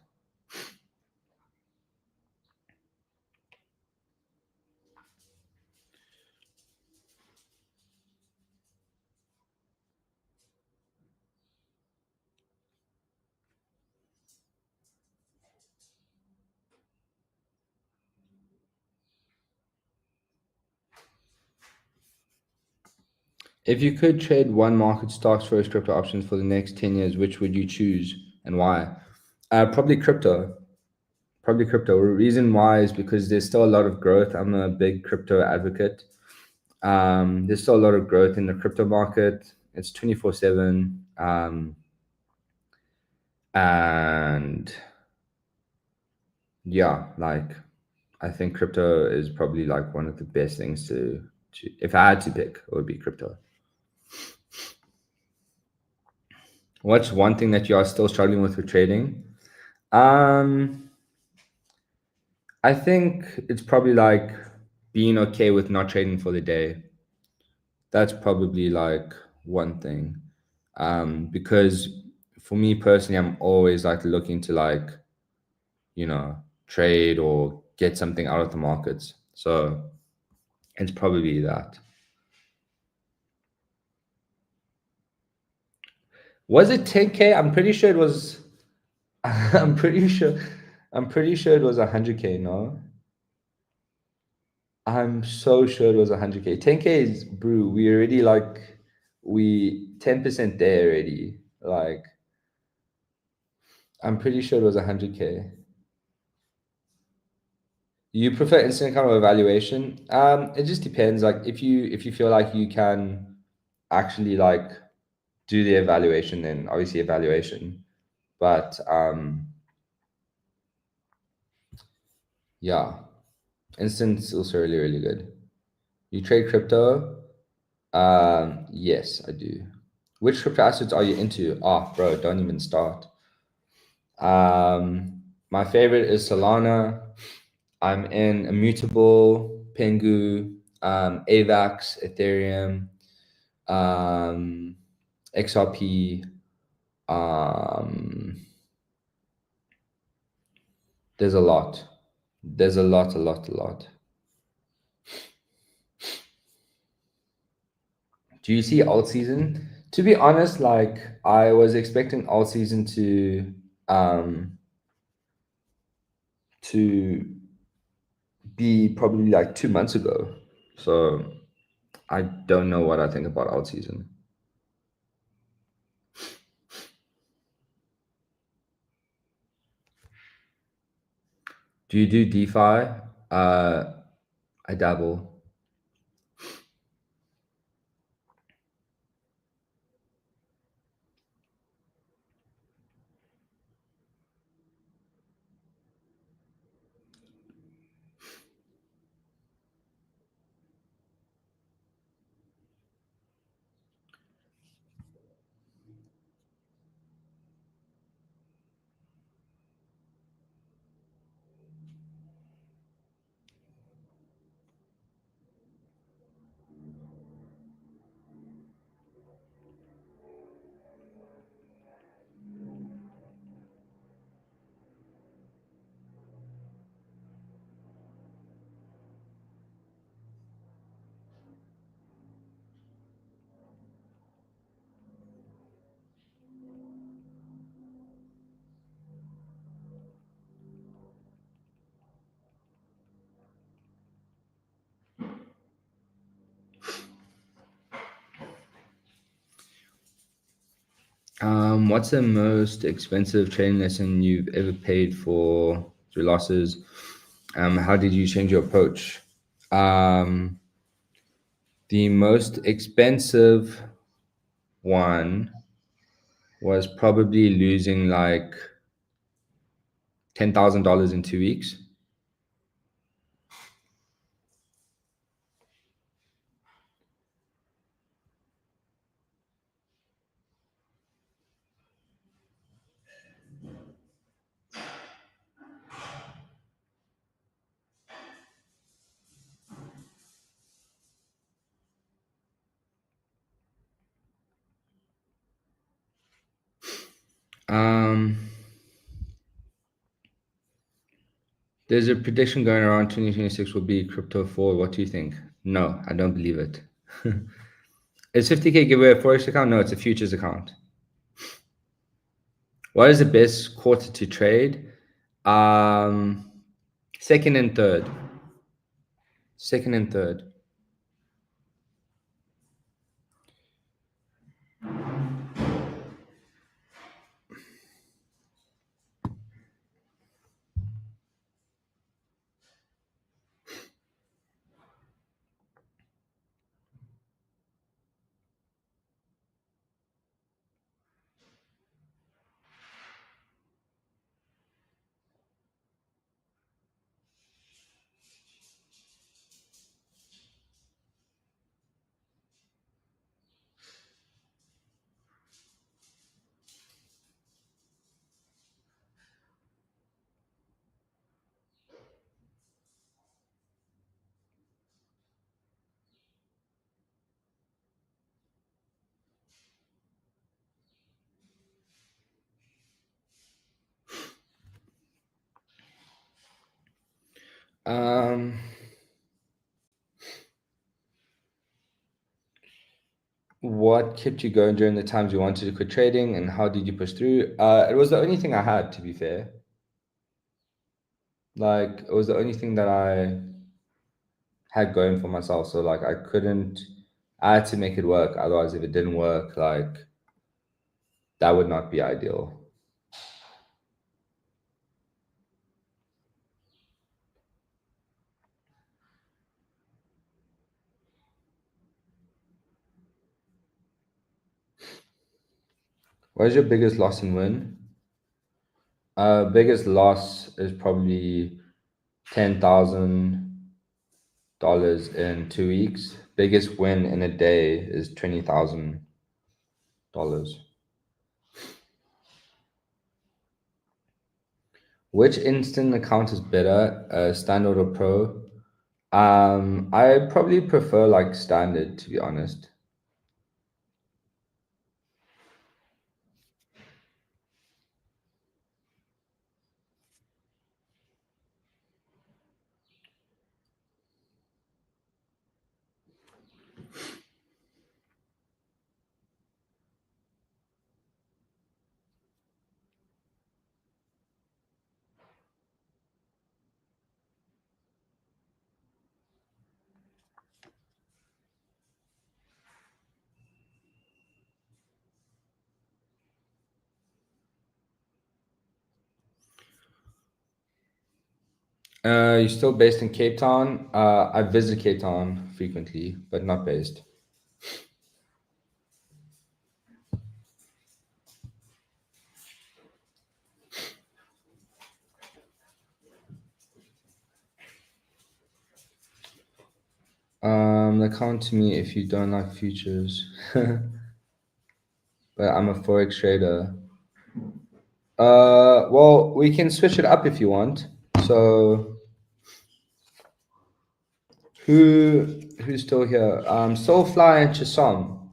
If you could trade one market, stocks, forex, crypto options for the next 10 years, which would you choose and why? Probably crypto. Probably crypto. The reason why is because there's still a lot of growth. I'm a big crypto advocate. There's still a lot of growth in the crypto market. It's 24/7. And yeah, like I think crypto is probably like one of the best things to if I had to pick, it would be crypto. What's one thing that you are still struggling with trading? I think it's probably like being okay with not trading for the day. That's probably like one thing. Because for me personally, I'm always like looking to like, trade or get something out of the markets. So it's probably that. Was it 10K? I'm pretty sure it was. I'm pretty sure. I'm pretty sure it was 100K. No, I'm so sure it was 100K. 10K is brew. We already like we 10% there already. Like I'm pretty sure it was 100K. You prefer instant kind of evaluation? It just depends. Like if you feel like you can actually like do the evaluation, then obviously evaluation. But yeah, instant's also really, really good. You trade crypto? Yes, I do. Which crypto assets are you into? Oh, bro, don't even start. My favorite is Solana. I'm in Immutable, Pengu, AVAX, Ethereum, XRP. Um, there's a lot. There's a lot, a lot, a lot. Do you see alt season? To be honest, like I was expecting alt season um to be probably like 2 months ago. So I don't know what I think about alt season. Do you do DeFi? I dabble. What's the most expensive trading lesson you've ever paid for through losses? How did you change your approach? Um, the most expensive one was probably losing like $10,000 in 2 weeks. There's a prediction going around 2026 will be crypto forward. What do you think? No, I don't believe it. Is 50K giveaway a forex account? No, it's a futures account. What is the best quarter to trade? Second and third. Second and third. What kept you going during the times you wanted to quit trading, and how did you push through? It was the only thing I had, to be fair. Like, it was the only thing that I had going for myself. So, like, I had to make it work. Otherwise, if it didn't work, like, that would not be ideal. What is your biggest loss and win? Biggest loss is probably $10,000 in 2 weeks. Biggest win in a day is $20,000. Which instant account is better, standard or pro? I probably prefer like standard, to be honest. You're still based in Cape Town? I visit Cape Town frequently, but not based. Account to me if you don't like futures. But I'm a forex trader. Well, we can switch it up if you want. So who's still here? Soulfly and Chisom.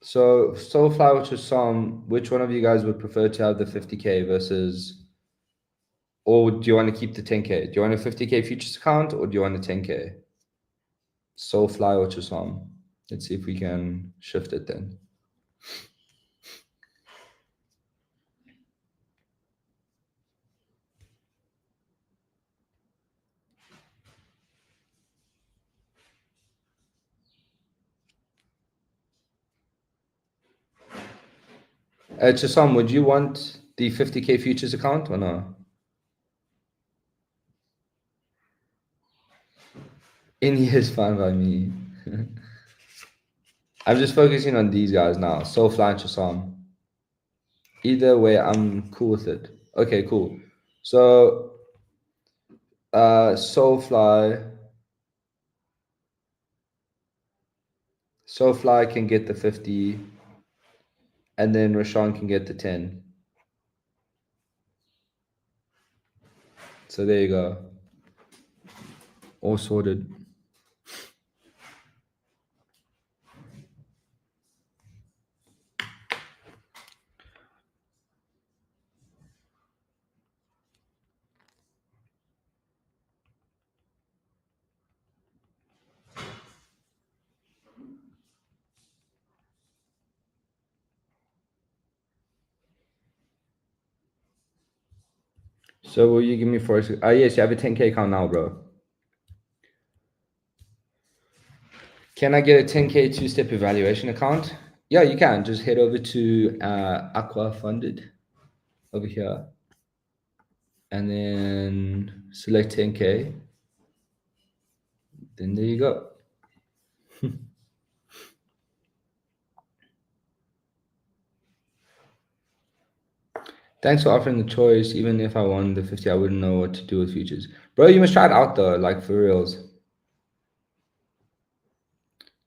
So Soulfly or Chisom, which one of you guys would prefer to have the 50K versus, or do you want to keep the 10K? Do you want a 50K futures account or do you want a 10K? Soulfly or Chisom. Let's see if we can shift it then. Chisom, would you want the 50K futures account or no? Any is fine by me. I'm just focusing on these guys now. Soulfly and Chisom. Either way, I'm cool with it. Okay, cool. So Soulfly can get the 50, and then Rashawn can get the 10. So there you go. All sorted. So will you give me forex? Yes, you have a 10K account now, bro. Can I get a 10K two-step evaluation account? Yeah, you can. Just head over to AquaFunded over here, and then select 10K. Then there you go. Thanks for offering the choice. Even if I won the 50, I wouldn't know what to do with futures. Bro, you must try it out though, like for reals.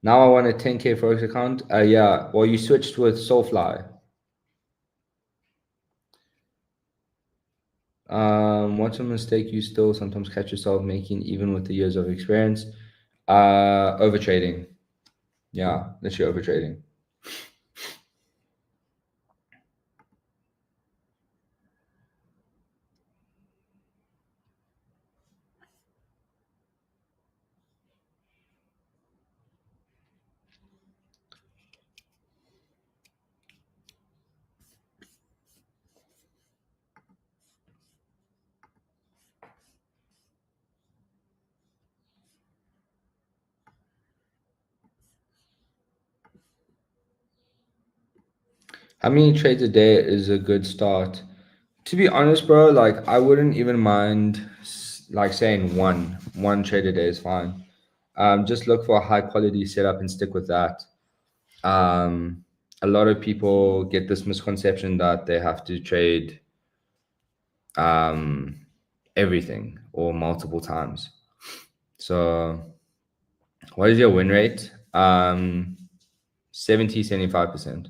Now I want a 10K forex account. Yeah. Well, you switched with Soulfly. What's a mistake you still sometimes catch yourself making, even with the years of experience? Overtrading. Yeah, literally overtrading. How many trades a day is a good start? To be honest, bro, like I wouldn't even mind like saying one trade a day is fine. Just look for a high quality setup and stick with that. A lot of people get this misconception that they have to trade um, everything or multiple times. So, what is your win rate? 70, 75%.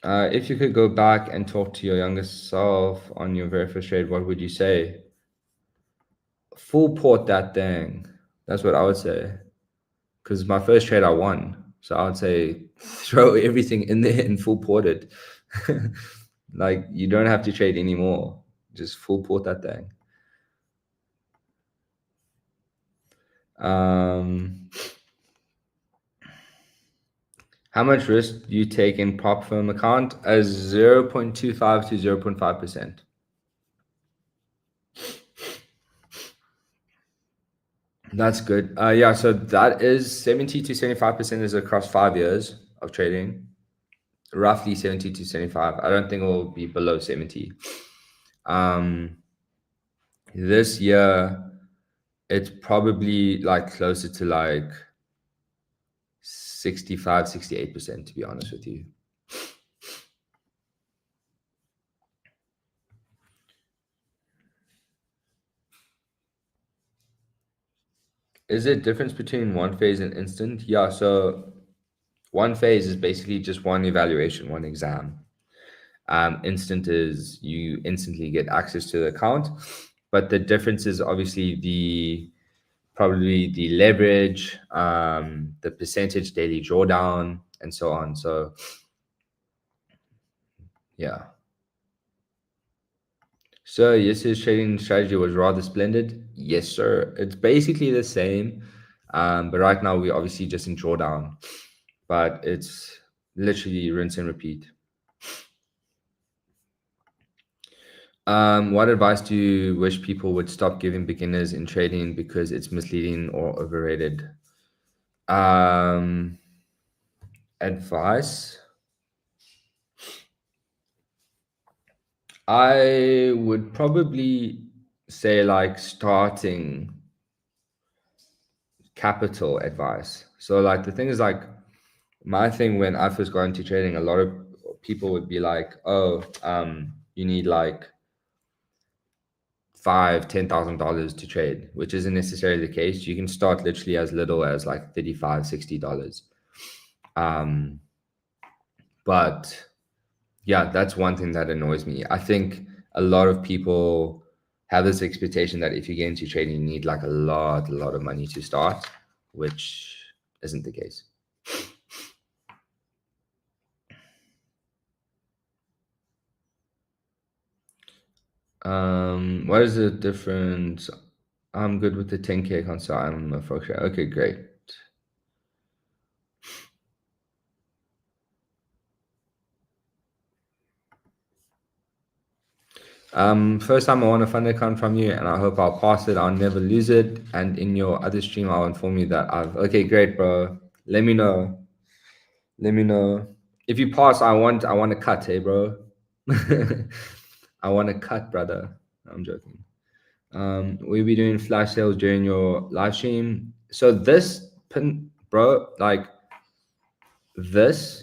If you could go back and talk to your younger self on your very first trade, what would you say? Full port that thing. That's what I would say. Because my first trade I won. So I would say throw everything in there and full port it. Like you don't have to trade anymore. Just full port that thing. Um, how much risk do you take in prop firm account? As 0.25 to 0.5%. That's good. Yeah, so that is 70 to 75% is across 5 years of trading. Roughly 70 to 75. I don't think it will be below 70. Um, this year, it's probably like closer to like 65, 68%, to be honest with you. Is there a difference between one phase and instant? Yeah, so one phase is basically just one evaluation, one exam. Instant is you instantly get access to the account, but the difference is obviously probably the leverage, the percentage daily drawdown, and so on. So yeah. So yes, his trading strategy was rather splendid. Yes, sir. It's basically the same, but right now we're obviously just in drawdown, but it's literally rinse and repeat. What advice do you wish people would stop giving beginners in trading because it's misleading or overrated? Um, Advice. I would probably say like starting capital advice. So like the thing is like my thing when I first got into trading, a lot of people would be like, "Oh, you need like $5,000, $10,000 to trade," which isn't necessarily the case. You can start literally as little as like $35, $60. Um, but yeah, that's one thing that annoys me. I think a lot of people have this expectation that if you get into trading, you need like a lot of money to start, which isn't the case. What is the difference? I'm good with the 10K console. I'm a forex trader. Okay, great. First time I want a fund account from you, and I hope I'll pass it. I'll never lose it. And in your other stream, I'll inform you that I've. Okay, great, bro. Let me know. Let me know if you pass. I want to cut, hey, bro. I want to cut, brother. I'm joking. We'll be doing flash sales during your live stream. So this pin, bro, like this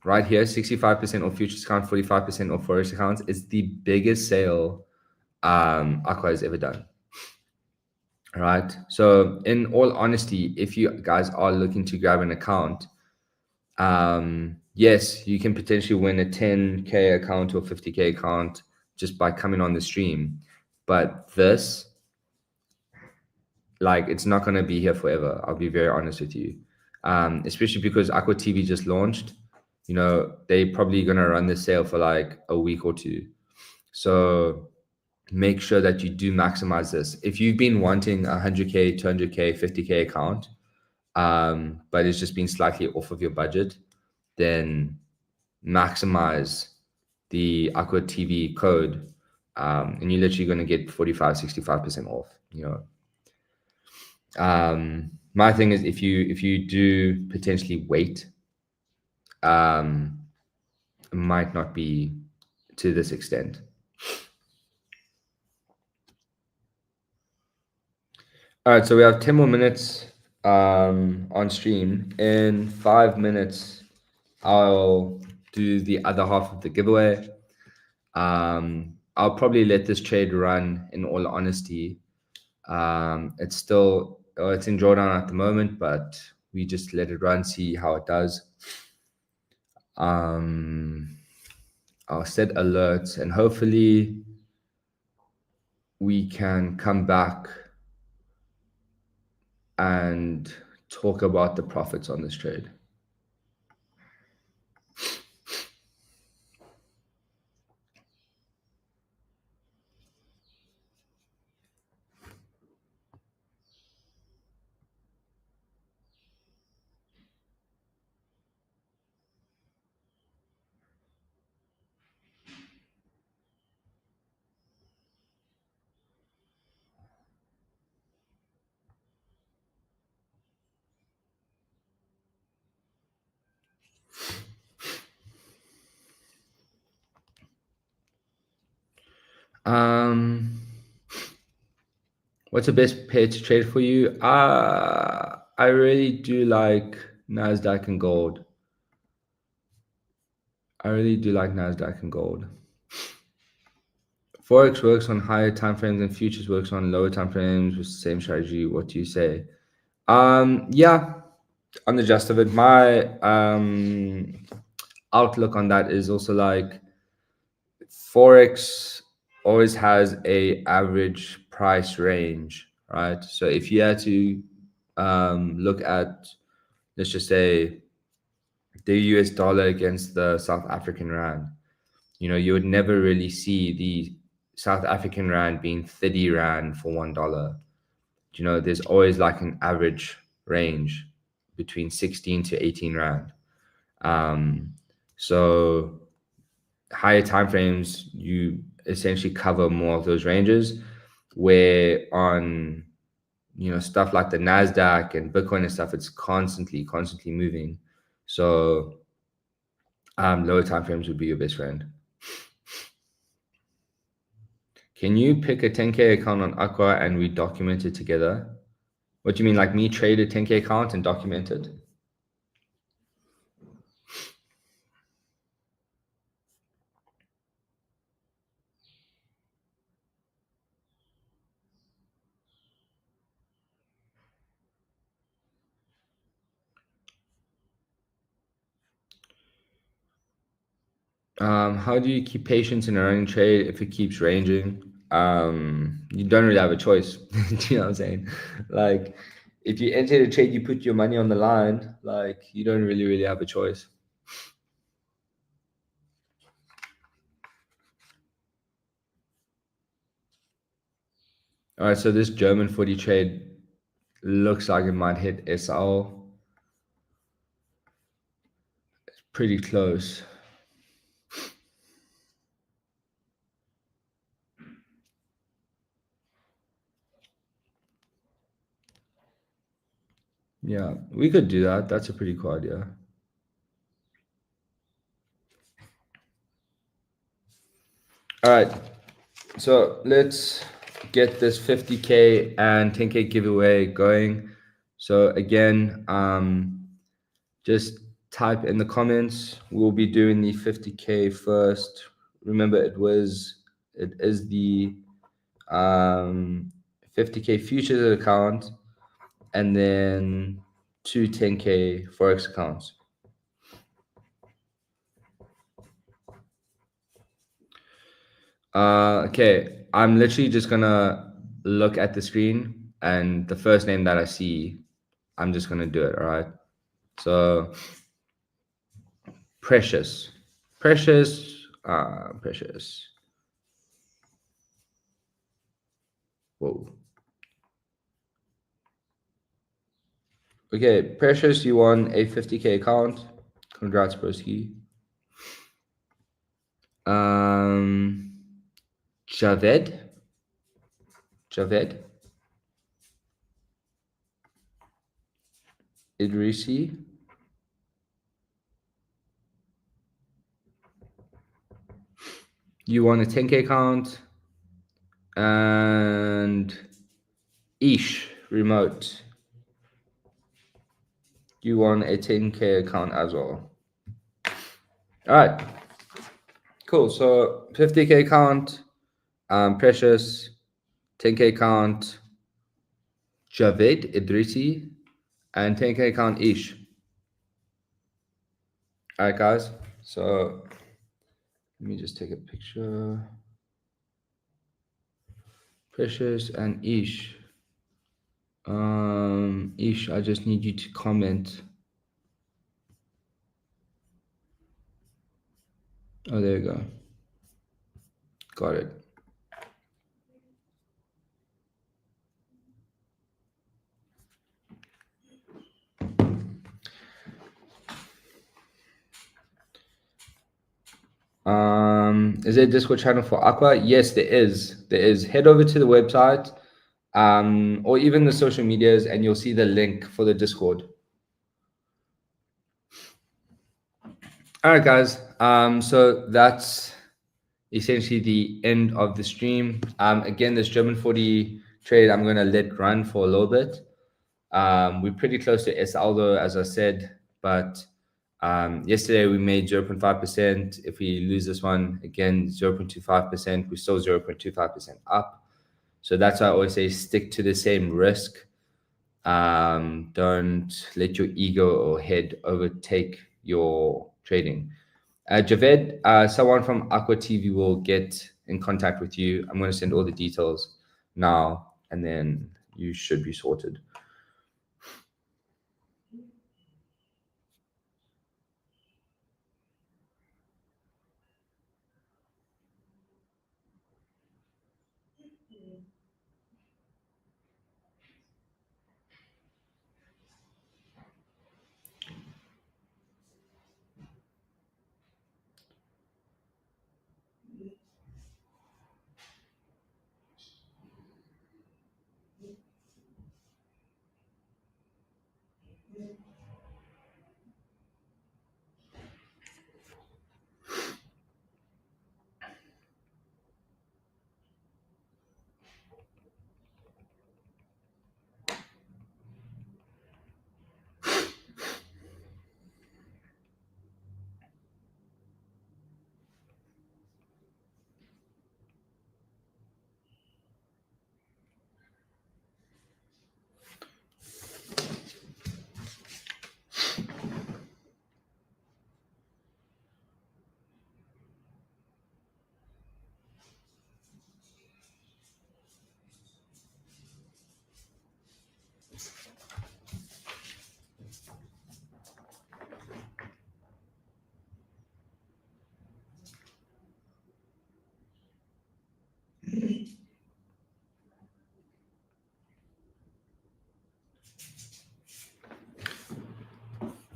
right here, 65% off futures account, 45% off forex accounts, is the biggest sale Aqua has ever done. Right. So in all honesty, if you guys are looking to grab an account, yes, you can potentially win a 10K account or 50K account just by coming on the stream. But this, like, it's not going to be here forever. I'll be very honest with you. Especially because AquaTV just launched, they probably going to run the sale for like a week or two. So make sure that you do maximize this. If you've been wanting 100K, 200K, 50K account, but it's just been slightly off of your budget, then maximize the AquaTV code, and you're literally going to get 45, 65% off. My thing is, if you do potentially wait, it might not be to this extent. All right, so we have 10 more minutes on stream. In 5 minutes, I'll do the other half of the giveaway. I'll probably let this trade run, in all honesty. It's still, it's in drawdown at the moment, but we just let it run, see how it does. I'll set alerts, and hopefully we can come back and talk about the profits on this trade. What's the best pair to trade for you? I really do like Nasdaq and gold. I really do like Nasdaq and gold. Forex works on higher time frames and futures works on lower time frames with the same strategy. What do you say? Yeah, on the gist of it, my outlook on that is also like Forex always has a average price range, right? So if you had to look at, let's just say, the US dollar against the South African rand, you would never really see the South African rand being 30 rand for $1. There's always like an average range between 16 to 18 rand. So higher time frames, you essentially cover more of those ranges, where on stuff like the Nasdaq and Bitcoin and stuff, it's constantly moving. So lower time frames would be your best friend. Can you pick a 10K account on Aqua and we document it together? What do you mean, like me trade a 10K account and document it? How do you keep patience in a running trade if it keeps ranging? You don't really have a choice. Do you know what I'm saying? Like, if you enter a trade, you put your money on the line. Like, you don't really have a choice. All right, so this German footy trade looks like it might hit SL. It's pretty close. Yeah, we could do that. That's a pretty cool idea. All right, so let's get this 50K and 10K giveaway going. So again, just type in the comments. We'll be doing the 50K first. Remember, it is the 50K futures account, and then two 10K forex accounts. Okay, I'm literally just gonna look at the screen, and the first name that I see, I'm just gonna do it. All right. So precious, precious. Whoa. Okay, precious, you won a 50K account. Congrats, broski. Um, Javed, Javed Idrisi. You won a 10K account. And Ish Remote, you won a 10K account as well. All right, cool. So 50K account, Precious, 10K account, Javed Idrisi, and 10K account Ish. All right, guys. So let me just take a picture. Precious and Ish. Ish, I just need you to comment. Oh, there you go. Got it. Is there a Discord channel for Aqua? Yes, there is. There is. Head over to the website, or even the social medias, and you'll see the link for the Discord. All right, guys. So that's essentially the end of the stream. Again, this German 40 trade, I'm going to let run for a little bit. We're pretty close to SL though, as I said, but yesterday we made 0.5%. If we lose this one, again, 0.25%, we're still 0.25% up. So that's why I always say stick to the same risk. Don't let your ego or head overtake your trading. Javed, someone from AquaTV will get in contact with you. I'm going to send all the details now, and then you should be sorted.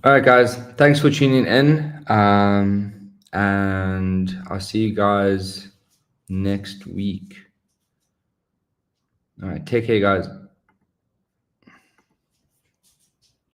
All right, guys. Thanks for tuning in. And I'll see you guys next week. All right. Take care, guys.